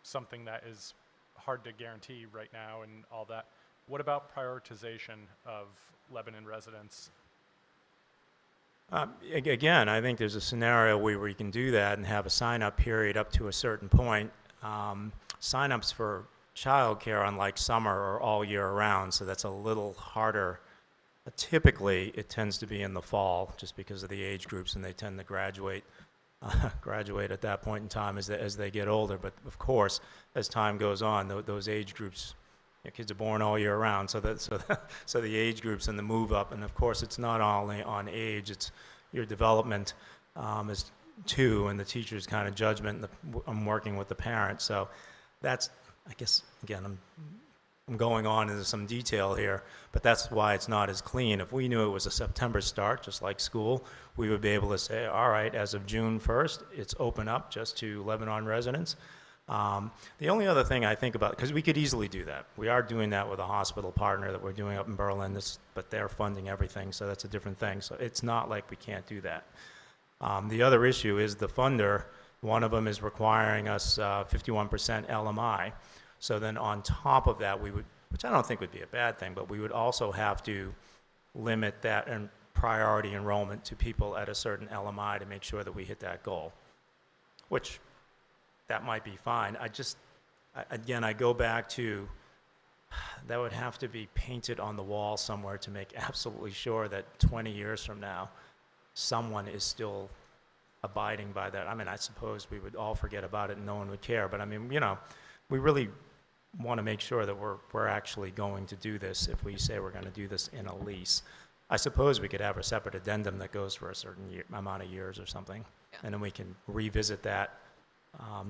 something that is hard to guarantee right now and all that. What about prioritization of Lebanon residents? Again, I think there's a scenario where you can do that and have a sign-up period up to a certain point. Sign-ups for childcare, unlike summer, are all year round, so that's a little harder. Typically, it tends to be in the fall, just because of the age groups, and they tend to graduate at that point in time as they get older. But of course, as time goes on, those age groups, kids are born all year round, so the age groups and the move up, and of course, it's not only on age; it's your development is too, and the teacher's kind of judgment. I'm working with the parents, so that's, I guess, again, I'm going on into some detail here, but that's why it's not as clean. If we knew it was a September start, just like school, we would be able to say, all right, as of June 1st, it's open up just to Lebanon residents. The only other thing I think about, because we could easily do that. We are doing that with a hospital partner that we're doing up in Berlin, but they're funding everything, so that's a different thing. So it's not like we can't do that. The other issue is the funder. One of them is requiring us 51% LMI. So then on top of that, we would, which I don't think would be a bad thing, but we would also have to limit that and priority enrollment to people at a certain LMI to make sure that we hit that goal, which that might be fine. Again, I go back to, that would have to be painted on the wall somewhere to make absolutely sure that 20 years from now, someone is still abiding by that. I mean, I suppose we would all forget about it and no one would care, but I mean, we really want to make sure that we're actually going to do this if we say we're going to do this in a lease. I suppose we could have a separate addendum that goes for a certain amount of years or something, and then we can revisit that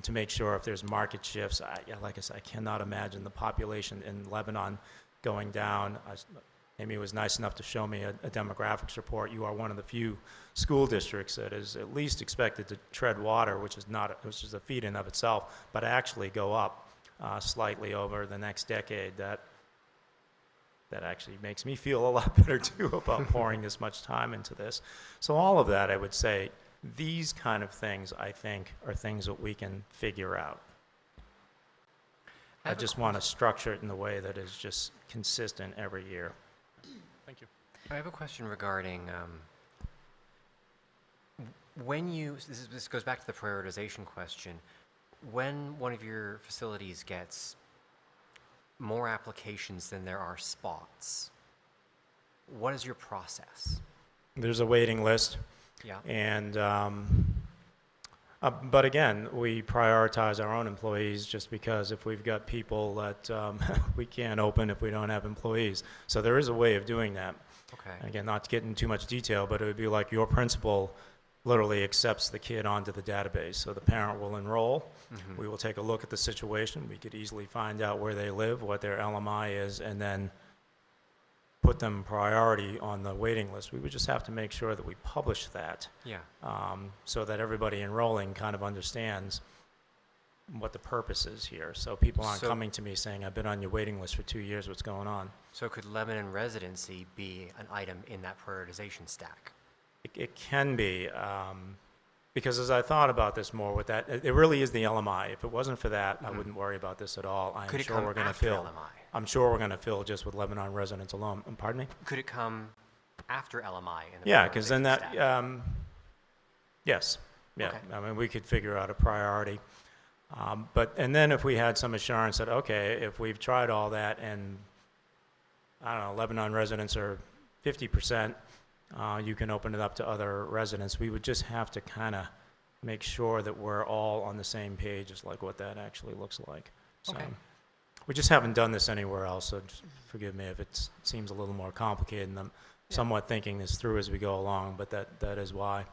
to make sure if there's market shifts. Like I said, I cannot imagine the population in Lebanon going down. Amy was nice enough to show me a demographics report. You are one of the few school districts that is at least expected to tread water, which is a feat in of itself, but actually go up slightly over the next decade. That actually makes me feel a lot better too about pouring this much time into this. So all of that, I would say, these kind of things, I think, are things that we can figure out. I just want to structure it in a way that is just consistent every year. Thank you. I have a question regarding this goes back to the prioritization question. When one of your facilities gets more applications than there are spots, what is your process? There's a waiting list. Yeah. And, but again, we prioritize our own employees just because if we've got people that we can't open if we don't have employees. So there is a way of doing that. Okay. And again, not to get into too much detail, but it would be like your principal literally accepts the kid onto the database. So the parent will enroll. Mm-hmm. We will take a look at the situation. We could easily find out where they live, what their LMI is, and then put them priority on the waiting list. We would just have to make sure that we publish that. Yeah. So that everybody enrolling kind of understands what the purpose is here. So people aren't So- coming to me saying, I've been on your waiting list for 2 years, what's going on? So could Lebanon residency be an item in that prioritization stack? It can be, because as I thought about this more with that, it really is the LMI. If it wasn't for that, I wouldn't worry about this at all. I'm Could it sure come we're going to after fill. LMI? I'm sure we're going to fill just with Lebanon residents alone. Pardon me? Could it come after LMI in the Yeah, because then prioritization that, stack? yes, yeah. Okay. I mean, we could figure out a priority. And then if we had some assurance that, okay, if we've tried all that and, I don't know, Lebanon residents are 50%, you can open it up to other residents. We would just have to kind of make sure that we're all on the same page as like what that actually looks like. So Okay. we just haven't done this anywhere else, so just forgive me if it seems a little more complicated, and I'm somewhat thinking this through as we go along, but that is why.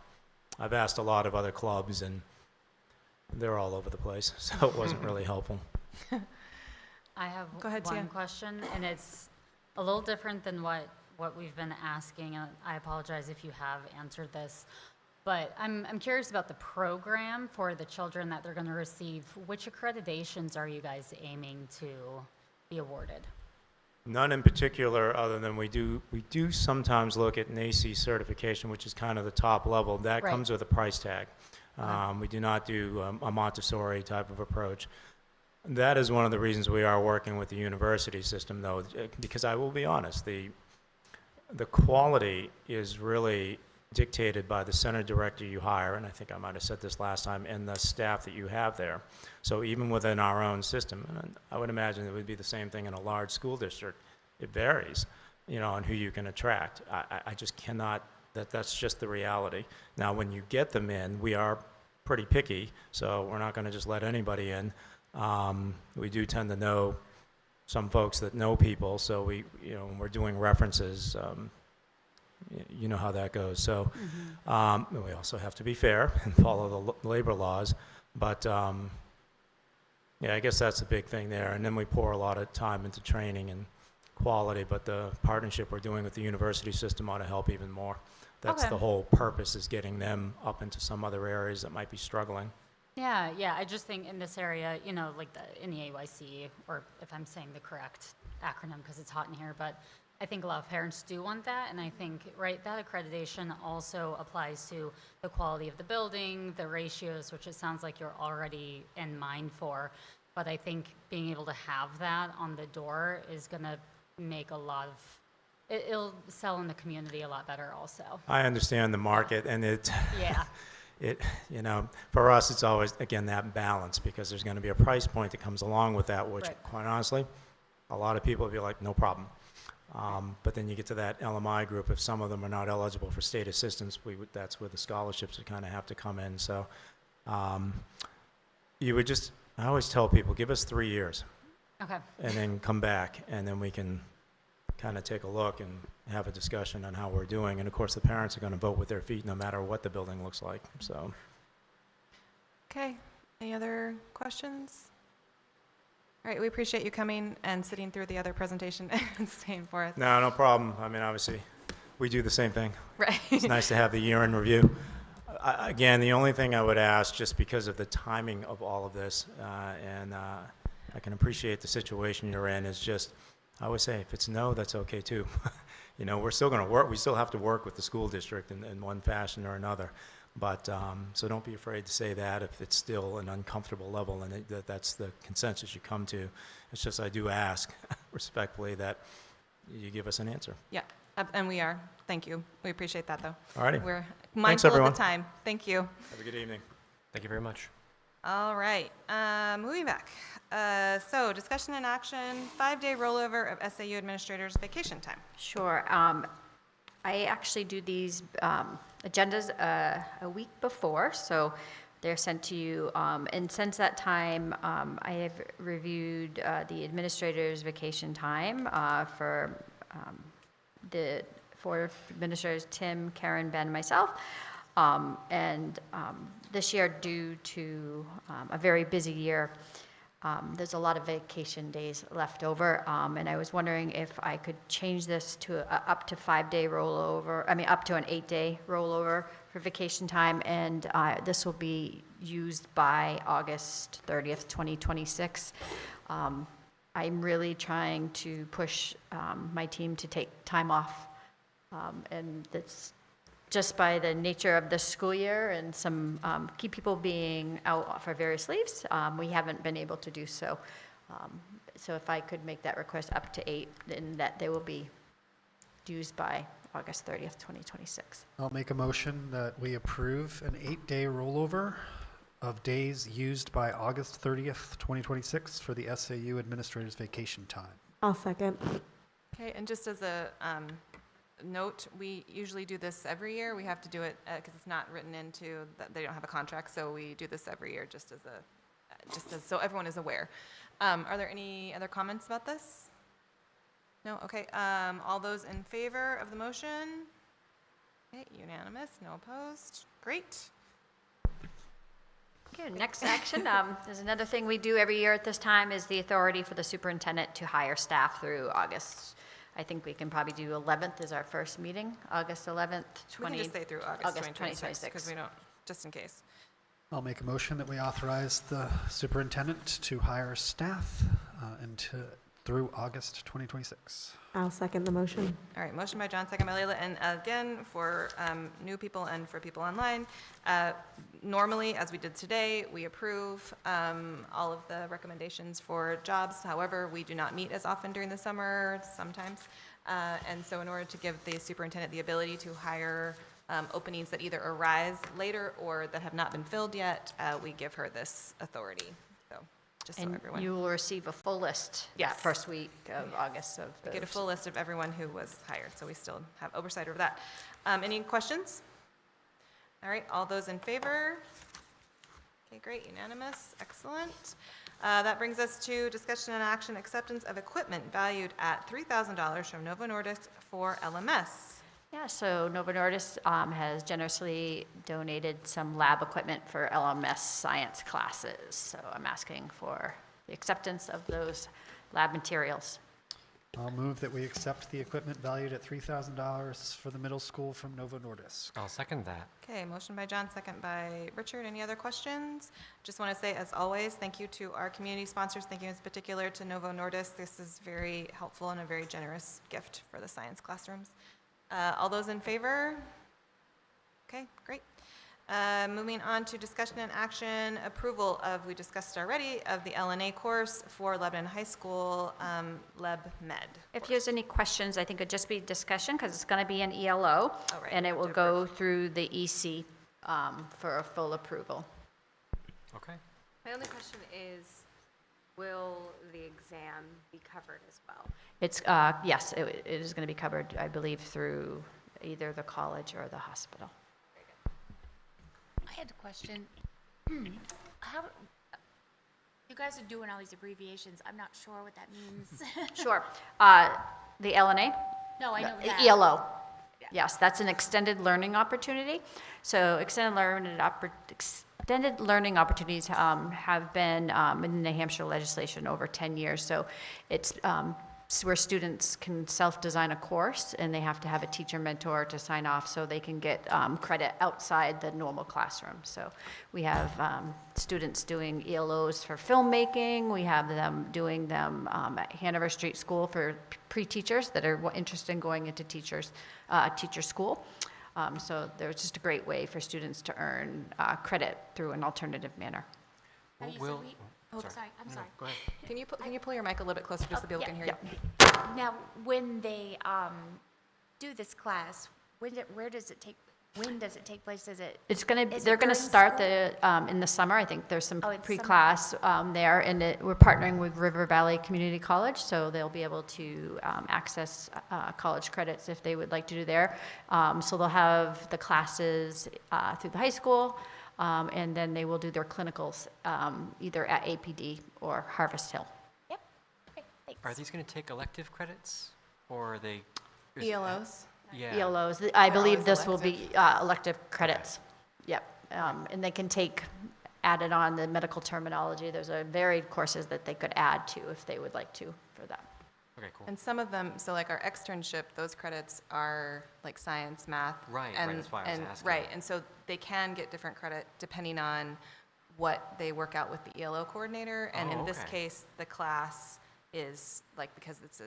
I've asked a lot of other clubs, and they're all over the place, so it wasn't really helpful. I have Go ahead, one Tia. question, and it's a little different than what we've been asking, and I apologize if you have answered this. But I'm curious about the program for the children that they're going to receive. Which accreditations are you guys aiming to be awarded? None in particular, other than we do sometimes look at NACE certification, which is kind of the top level. That Right. comes with a price tag. We do not do a Montessori type of approach. That is one of the reasons we are working with the university system, though, because I will be honest, the quality is really dictated by the center director you hire, and I think I might have said this last time, and the staff that you have there. So even within our own system, and I would imagine it would be the same thing in a large school district, it varies, on who you can attract. I just cannot, that's just the reality. Now, when you get them in, we are pretty picky, so we're not going to just let anybody in. We do tend to know some folks that know people, so when we're doing references, you know how that goes. So we also have to be fair and follow the labor laws. But I guess that's the big thing there. And then we pour a lot of time into training and quality, but the partnership we're doing with the university system ought to help even more. That's Okay. the whole purpose, is getting them up into some other areas that might be struggling. Yeah, I just think in this area, like in the AYC, or if I'm saying the correct acronym because it's hot in here, but I think a lot of parents do want that, and I think, right, that accreditation also applies to the quality of the building, the ratios, which it sounds like you're already in mind for, but I think being able to have that on the door is going to make a lot of, it'll sell in the community a lot better also. I understand the market, and Yeah. For us, it's always, again, that balance, because there's going to be a price point that comes along with that, which, Right. quite honestly, a lot of people will be like, no problem. But then you get to that LMI group, if some of them are not eligible for state assistance, that's where the scholarships would kind of have to come in. So I always tell people, give us 3 years. Okay. And then come back, and then we can kind of take a look and have a discussion on how we're doing. And of course, the parents are going to vote with their feet no matter what the building looks like, so. Okay, any other questions? All right, we appreciate you coming and sitting through the other presentation and staying for us. No problem. I mean, obviously, we do the same thing. Right. It's nice to have the year in review. Again, the only thing I would ask, just because of the timing of all of this, and I can appreciate the situation you're in, is just, I always say, if it's no, that's okay too. We're still going to work. We still have to work with the school district in one fashion or another. But, so don't be afraid to say that if it's still an uncomfortable level and that's the consensus you come to. It's just I do ask respectfully that you give us an answer. Yeah, and we are. Thank you. We appreciate that, though. All righty. We're Thanks, mindful of everyone. the time. Thank you. Have a good evening. Thank you very much. All right, moving back. So discussion and action, 5-day rollover of SAU administrators' vacation time. Sure. I actually do these agendas a week before, so they're sent to you. And since that time, I have reviewed the administrators' vacation time for the 4 administrators, Tim, Karen, Ben, and myself. And this year, due to a very busy year, There's a lot of vacation days left over, and I was wondering if I could change this to up to 5-day rollover, up to an 8-day rollover for vacation time, and this will be used by August 30th, 2026. I'm really trying to push my team to take time off, and that's just by the nature of the school year and some key people being out for various leaves, we haven't been able to do so. So if I could make that request up to 8, then that they will be used by August 30th, 2026. I'll make a motion that we approve an 8-day rollover of days used by August 30th, 2026 for the SAU administrator's vacation time. I'll second. Okay, and just as a note, we usually do this every year. We have to do it because it's not written into that they don't have a contract, so we do this every year just as so everyone is aware. Are there any other comments about this? No? Okay. All those in favor of the motion? Okay, unanimous, no opposed. Great. Okay, next action, there's another thing we do every year at this time is the authority for the superintendent to hire staff through August. I think we can probably do 11th is our first meeting, August 11th, We can just say through August 2026 because we don't, just in case. I'll make a motion that we authorize the superintendent to hire staff through August 2026. I'll second the motion. All right, motion by John, second by Layla. And again, for new people and for people online, normally, as we did today, we approve all of the recommendations for jobs. However, we do not meet as often during the summer, sometimes. And so in order to give the superintendent the ability to hire openings that either arise later or that have not been filled yet, we give her this authority. So just so And everyone. you will receive a full list that Yes. first week of August of We get a those. full list of everyone who was hired, so we still have oversight over that. Any questions? All right, all those in favor? Okay, great, unanimous, excellent. That brings us to discussion and action acceptance of equipment valued at $3,000 from Novo Nordisk for LMS. Yeah, so Novo Nordisk has generously donated some lab equipment for LMS science classes. So I'm asking for the acceptance of those lab materials. I'll move that we accept the equipment valued at $3,000 for the middle school from Novo Nordisk. I'll second that. Okay, motion by John, second by Richard. Any other questions? Just want to say, as always, thank you to our community sponsors. Thank you in particular to Novo Nordisk. This is very helpful and a very generous gift for the science classrooms. All those in favor? Okay, great. Moving on to discussion and action, approval of, we discussed already, of the LNA course for Lebanon High School, Leb Med. If there's any questions, I think it'd just be discussion because it's going to be an ELO. right, And it will go through the EC for a full approval. Okay. My only question is, will the exam be covered as well? It's, yes, it is going to be covered, I believe, through either the college or the hospital. I had a question. How, you guys are doing all these abbreviations. I'm not sure what that means. Sure. The LNA? No, I know that. ELO. Yes, that's an extended learning opportunity. So extended learning opportunities have been in the New Hampshire legislation over 10 years. So it's where students can self-design a course and they have to have a teacher mentor to sign off so they can get credit outside the normal classroom. So we have students doing ELOs for filmmaking. We have them doing them at Hanover Street School for pre-teachers that are interested in going into teacher school. So there's just a great way for students to earn credit through an alternative manner. Sorry, I'm sorry. Go ahead. Can you pull your mic a little bit closer just so people can hear you? Now, when they do this class, when does it take place? It's going to, is it they're going to during start school? in the summer. I think there's some it's pre-class there, and we're partnering with River Valley Community College, so they'll be able to access college credits if they would like to do there. So they'll have the classes through the high school, and then they will do their clinicals either at APD or Harvest Hill. Yep. Okay, thanks. Are these going to take elective credits, or are they? ELOs? Yeah. ELOs. I believe is this will be elective credits. Yep. And they can take added on the medical terminology. There's a varied courses that they could add to if they would like to for that. Okay, cool. And some of them, so like our externship, those credits are like science, math. Right, and, that's why I was asking. Right, and so they can get different credit depending on what they work out with the ELO coordinator. And in this okay. case, the class is like, because it's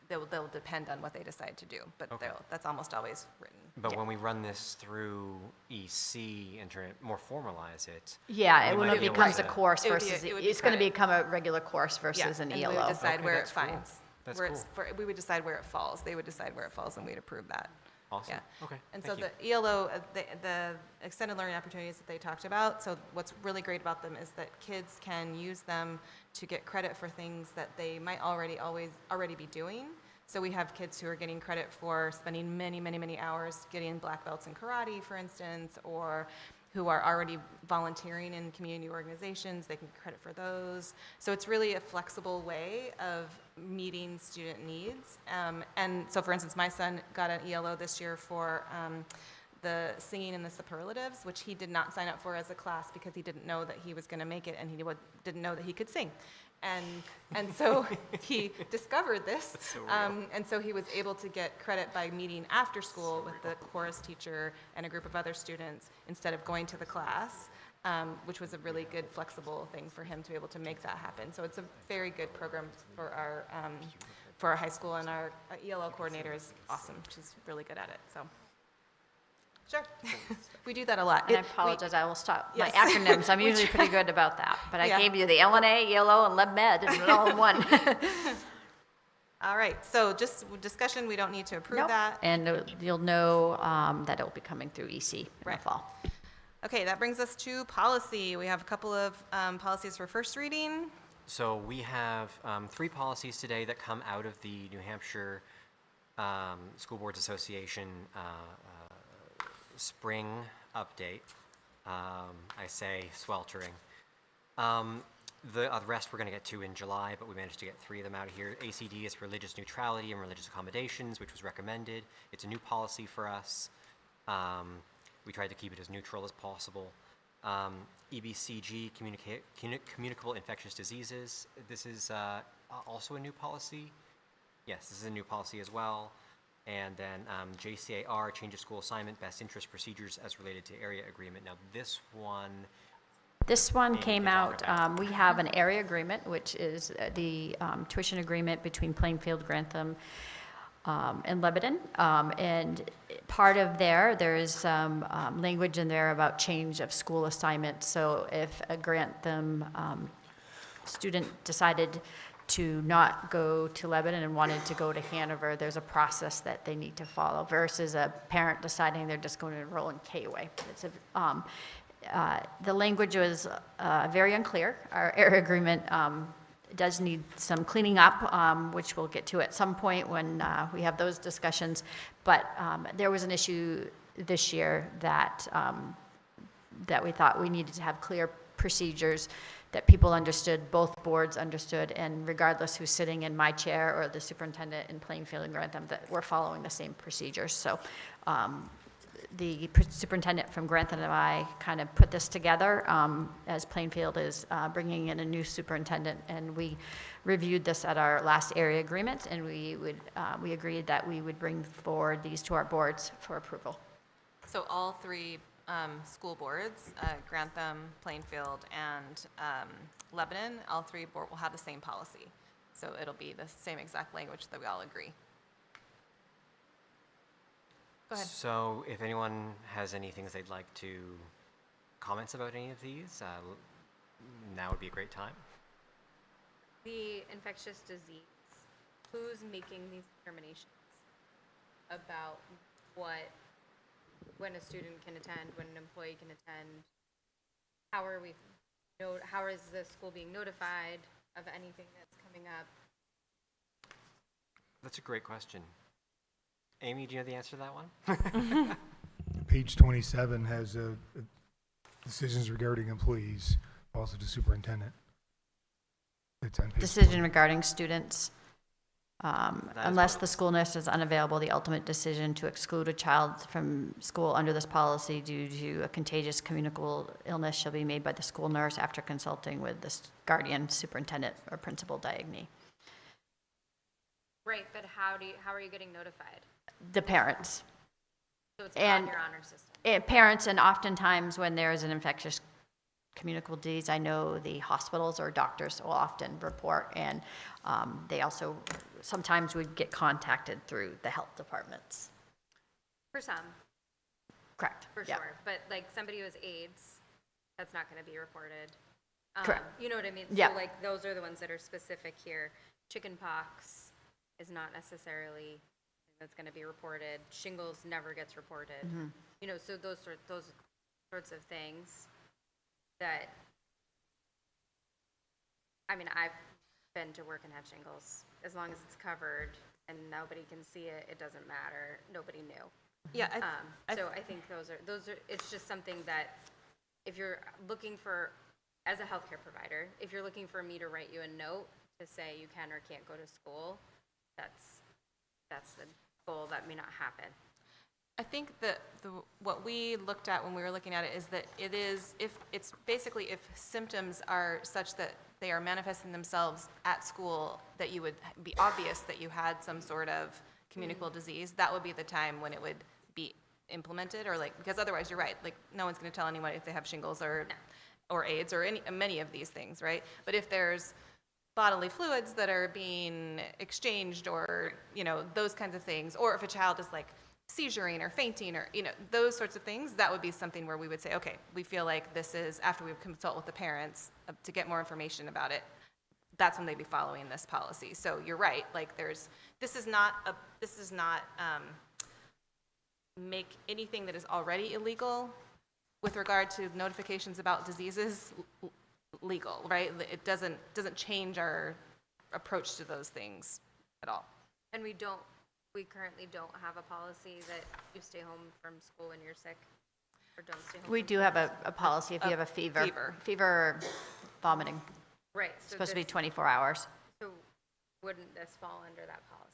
they'll depend on what they decide to do, but that's almost always written. But when we run this through EC and turn it, more formalize it. Yeah, we when might it be able becomes a to- course It would be- versus, it would be it's going to credit. become a regular course versus an and ELO. we would decide Okay, where it that's cool. finds. That's where cool. we would decide where it falls. They would decide where it falls, and we'd approve that. Awesome. Yeah. Okay, And thank so the ELO, the extended learning opportunities that they talked about, so what's really great about them is that kids can use them to get credit for things that they might already be doing. So we have kids who are getting credit for spending many, many, many hours getting black belts in karate, for instance, or who are already volunteering in community organizations. They can get credit for those. So it's really a flexible way of meeting student needs. And so, for instance, my son got an ELO this year for the singing and the superlatives, which he did not sign up for as a class because he didn't know that he was going to make it, and he didn't know that he could sing. And so he discovered this, and so he was able to get credit by meeting after school with the chorus teacher and a group of other students instead of going to the class, which was a really good flexible thing for him to be able to make that happen. So it's a very good program for our high school, and our ELO coordinator is awesome. She's really good at it. So. Sure. We do that a lot. And I apologize, I will stop my Yes. acronyms. I'm usually pretty good about that. But I gave you the LNA, ELO, and LebMed, and all in one. All right, so just discussion, we don't need to approve Nope. that. And you'll know that it will be coming through EC in the fall. Okay, that brings us to policy. We have a couple of policies for first reading. So we have 3 policies today that come out of the New Hampshire School Boards Association spring update. I say sweltering. The rest we're going to get to in July, but we managed to get 3 of them out of here. ACD is religious neutrality and religious accommodations, which was recommended. It's a new policy for us. We tried to keep it as neutral as possible. EBCG, communicable infectious diseases. This is also a new policy. Yes, this is a new policy as well. And then JCAR, change of school assignment, best interest procedures as related to area agreement. Now this one came out, we have an area agreement, which is the tuition agreement between Plainfield, Grantham, and Lebanon. And part of there's some language in there about change of school assignment. So if a Grantham student decided to not go to Lebanon and wanted to go to Hanover, there's a process that they need to follow versus a parent deciding they're just going to enroll in K-way. It's the language was very unclear. Our area agreement does need some cleaning up, which we'll get to at some point when we have those discussions. But there was an issue this year that we thought we needed to have clear procedures that people understood, both boards understood, and regardless who's sitting in my chair or the superintendent in Plainfield and Grantham, that we're following the same procedures. So the superintendent from Grantham and I kind of put this together as Plainfield is bringing in a new superintendent, and we reviewed this at our last area agreement, and we agreed that we would bring forward these to our boards for approval. So all 3 school boards, Grantham, Plainfield, and Lebanon, all 3 will have the same policy. So it'll be the same exact language that we all agree. Go ahead. So if anyone has any things they'd like to comments about any of these, now would be a great time. The infectious disease, who's making these determinations about when a student can attend, when an employee can attend? How is the school being notified of anything that's coming up? That's a great question. Amy, do you know the answer to that one? Page 27 has decisions regarding employees, also to superintendent. It's on page Decision 20. regarding students. Unless the school nurse is unavailable, the ultimate decision to exclude a child from school under this policy due to a contagious communicable illness shall be made by the school nurse after consulting with the guardian, superintendent, or principal designee. Right, but how are you getting notified? The parents. So it's And- on your honor system. Parents, and oftentimes when there is an infectious communicable disease, I know the hospitals or doctors will often report, and they also sometimes would get contacted through the health departments. For some, Correct. for Yeah. sure. But like somebody who has AIDS, that's not going to be reported. Correct. You know what I mean? Yeah. So like those are the ones that are specific here. Chicken pox is not necessarily that's going to be reported. Shingles never gets reported. Mm-hmm. You know, so those sorts of things that, I mean, I've been to work and had shingles. As long as it's covered and nobody can see it, it doesn't matter. Nobody knew. Yeah, So I think those are, it's just something that if you're looking for, as a healthcare provider, if you're looking for me to write you a note to say you can or can't go to school, that's the goal. That may not happen. I think that what we looked at when we were looking at it is that it is, if it's basically if symptoms are such that they are manifesting themselves at school, that you would be obvious that you had some sort of communicable disease, that would be the time when it would be implemented, or like, because otherwise you're right, like no one's going to tell anyone if they have shingles or AIDS or many of these things, right? But if there's bodily fluids that are being exchanged, or those kinds of things, or if a child is like seizuring or fainting, or those sorts of things, that would be something where we would say, okay, we feel like this is, after we consult with the parents to get more information about it, that's when they'd be following this policy. So you're right, like this is not make anything that is already illegal with regard to notifications about diseases legal, right? It doesn't change our approach to those things at all. And we currently don't have a policy that you stay home from school when you're sick, or don't stay home. We from do school. have a policy if you have a fever. Fever or vomiting. Right. It's supposed to be 24 hours. So wouldn't this fall under that policy?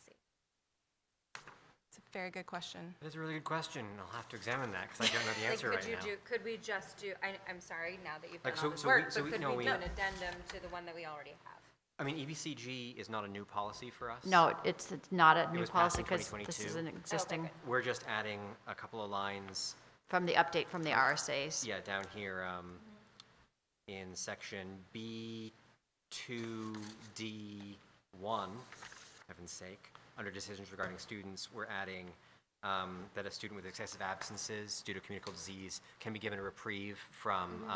It's a very good question. That is a really good question. I'll have to examine that because I don't know the answer Like, right now. could we just do, I'm sorry, now that you've Like, done all so- this so we- work, so but we- could no, we we- do an addendum to the one that we already have? I mean, EBCG is not a new policy for us. No, it's not a It new was passed policy in because this is 2022. an existing, We're just adding a couple of lines, from the update from the RSAs. yeah, down here in section B2D1, heaven's sake, under decisions regarding students, we're adding that a student with excessive absences due to communicable disease can be given a reprieve from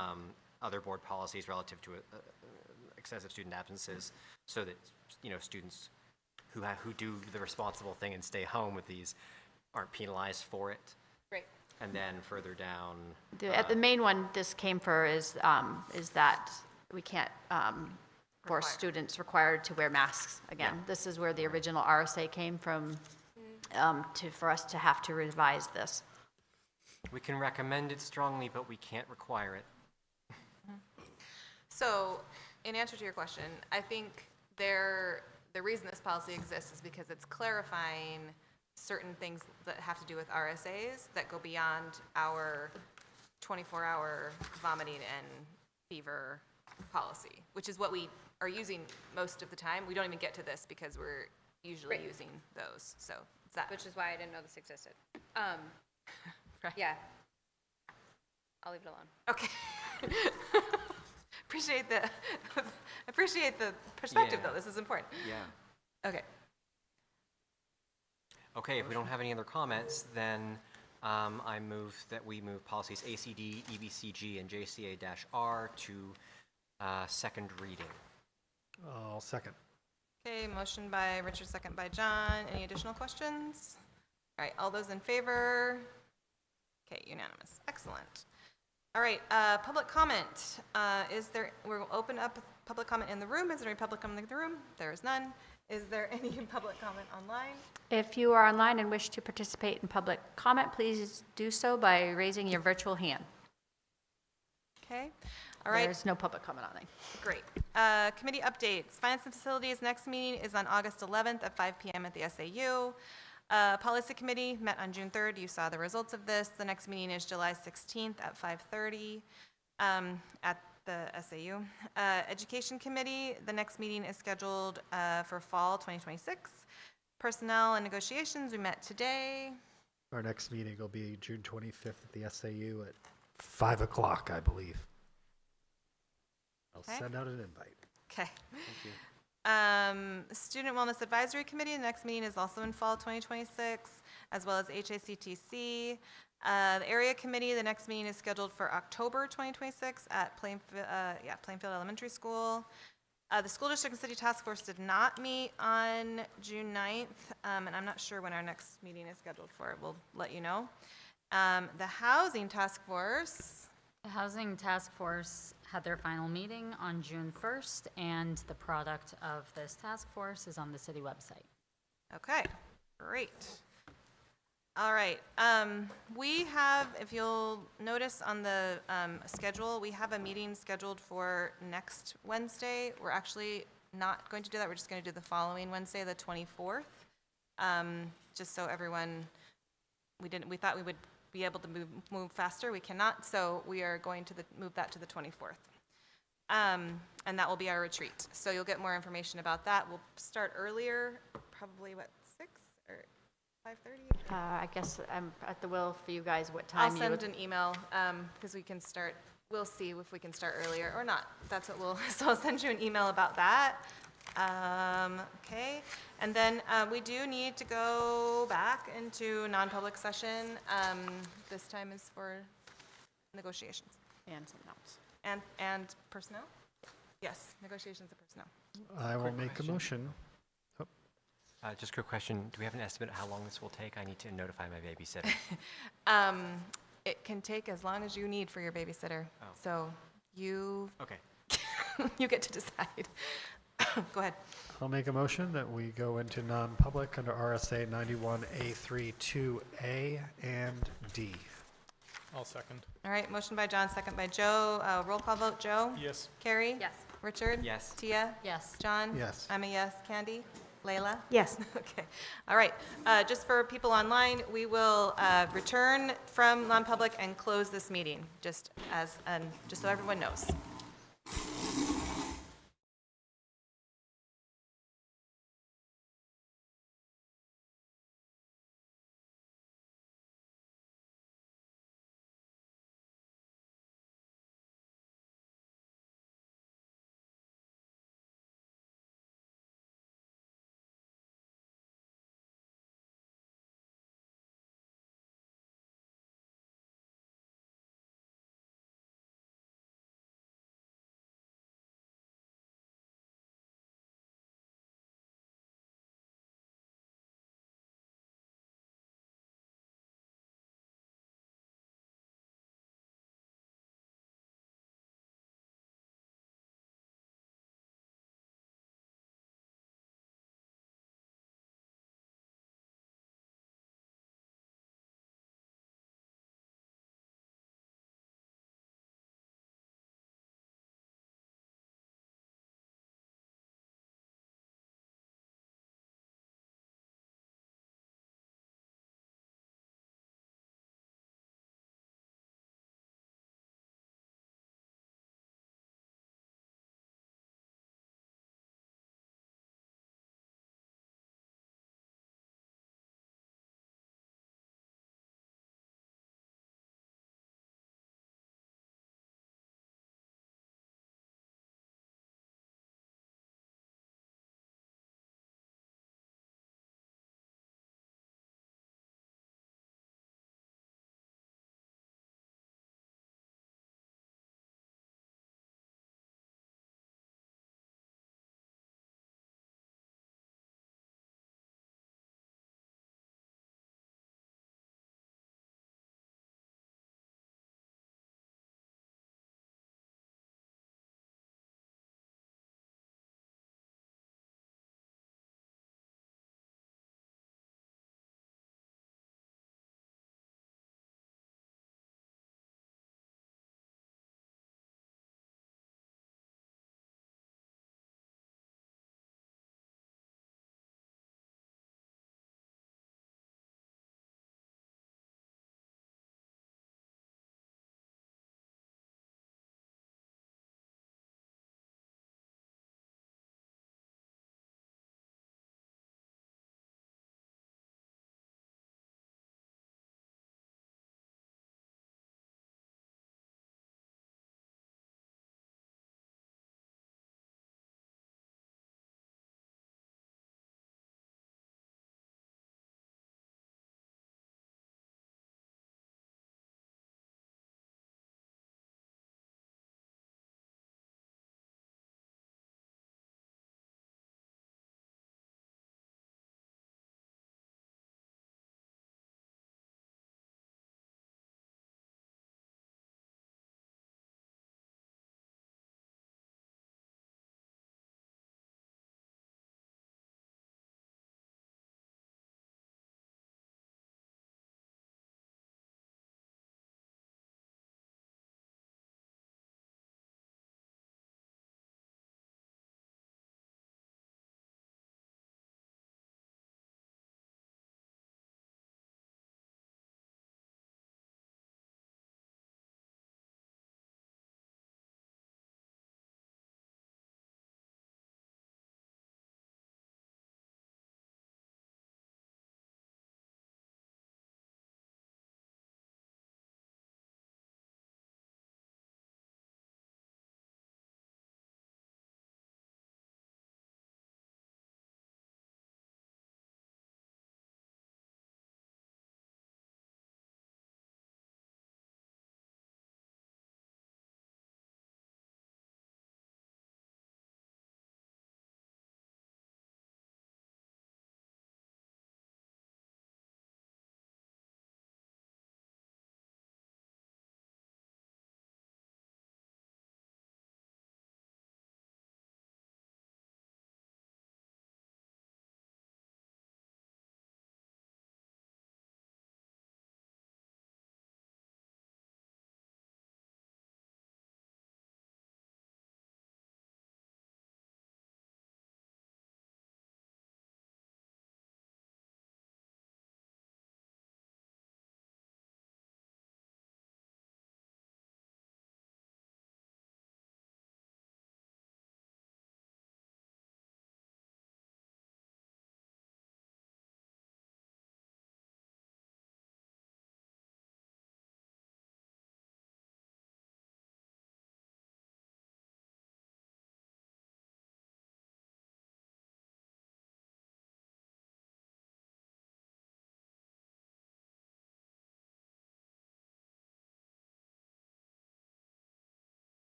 other board policies relative to excessive student absences, so that students who do the responsible thing and stay home with these aren't penalized for it. Right. And then further down, The main one this came for is that we can't force students required to wear masks again. Yeah. This is where the original RSA came from, for us to have to revise this. we can recommend it strongly, but we can't require it. So, in answer to your question, I think the reason this policy exists is because it's clarifying certain things that have to do with RSAs that go beyond our 24-hour vomiting and fever policy, which is what we are using most of the time. We don't even get to this because we're usually using those. So it's that. Which is why I didn't know this existed. Right. Yeah. I'll leave it alone. Okay. Appreciate the perspective, Yeah. though. This is important. Yeah. Okay. Okay, if we don't have any other comments, then I move that we move policies ACD, EBCG, and JCA-R to second reading. I'll second. Okay, motion by Richard, second by John. Any additional questions? All right, all those in favor? Okay, unanimous. Excellent. All right, public comment. We'll open up public comment in the room. Is there any public comment in the room? There is none. Is there any public comment online? If you are online and wish to participate in public comment, please do so by raising your virtual hand. Okay. All right. There's no public comment on it. Great. Committee updates. Finance and Facilities, next meeting is on August 11th at 5 PM at the SAU. Policy Committee met on June 3rd. You saw the results of this. The next meeting is July 16th at 5:30 at the SAU. Education Committee, the next meeting is scheduled for fall 2026. Personnel and Negotiations, we met today. Our next meeting will be June 25th at the SAU at 5 o'clock, I believe. I'll Okay. send out an invite. Okay. Thank you. Student Wellness Advisory Committee, the next meeting is also in fall 2026, as well as HACTC. The Area Committee, the next meeting is scheduled for October 2026 at Plainfield Elementary School. The School District and City Task Force did not meet on June 9th, and I'm not sure when our next meeting is scheduled for. We'll let you know. The Housing Task Force. The Housing Task Force had their final meeting on June 1st, and the product of this task force is on the city website. Okay, great. All right, we have, if you'll notice on the schedule, we have a meeting scheduled for next Wednesday. We're actually not going to do that. We're just going to do the following Wednesday, the 24th. Just so everyone, we thought we would be able to move faster. We cannot, so we are going to move that to the 24th. And that will be our retreat. So you'll get more information about that. We'll start earlier, probably what, 6 or 5:30? I guess I'm at the will for you guys what time I'll you send would. an email because we can start, we'll see if we can start earlier or not. That's what we'll, so I'll send you an email about that. Okay, and then we do need to go back into non-public session. This time is for negotiations. And something else. And personnel? Yes, negotiations and personnel. I will Quick make a question. motion. Just a quick question. Do we have an estimate of how long this will take? I need to notify my babysitter. It can take as long as you need for your babysitter. Oh. So you, Okay. you get to decide. Go ahead. I'll make a motion that we go into non-public under RSA 91A3 2A and D. I'll second. All right, motion by John, second by Joe. Roll call vote, Joe? Yes. Carrie? Yes. Richard? Yes. Tia? Yes. John? Yes. I'm a yes. Candy? Layla? Yes. Okay, all right. Just for people online, we will return from non-public and close this meeting, just so everyone knows.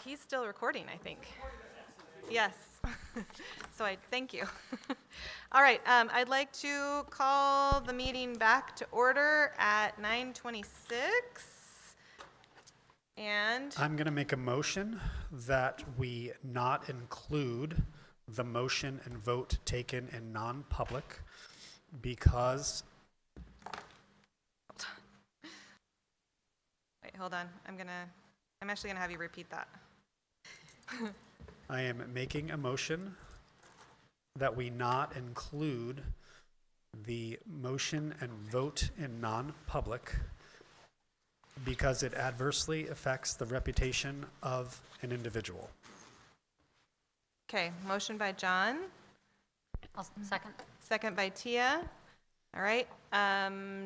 He's still recording, I think. Yes. So I thank you. All right, I'd like to call the meeting back to order at 9:26. And I'm going to make a motion that we not include the motion and vote taken in non-public because wait, hold on. I'm actually gonna have you repeat that. I am making a motion that we not include the motion and vote in non-public because it adversely affects the reputation of an individual. Okay, motion by John. I'll second. Second by Tia. All right,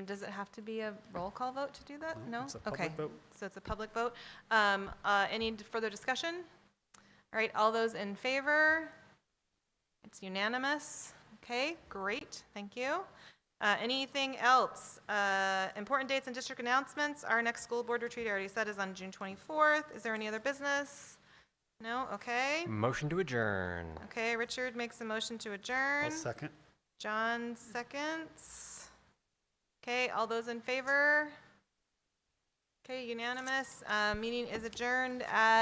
does it have to be a roll call vote to do that? No? It's a public Okay, vote. so it's a public vote. Any further discussion? All right, all those in favor? It's unanimous. Okay, great, thank you. Anything else? Important dates and district announcements. Our next school board retreat, I already said, is on June 24th. Is there any other business? No? Okay. Motion to adjourn. Okay, Richard makes a motion to adjourn. I'll second. John seconds. Okay, all those in favor? Okay, unanimous. Meeting is adjourned at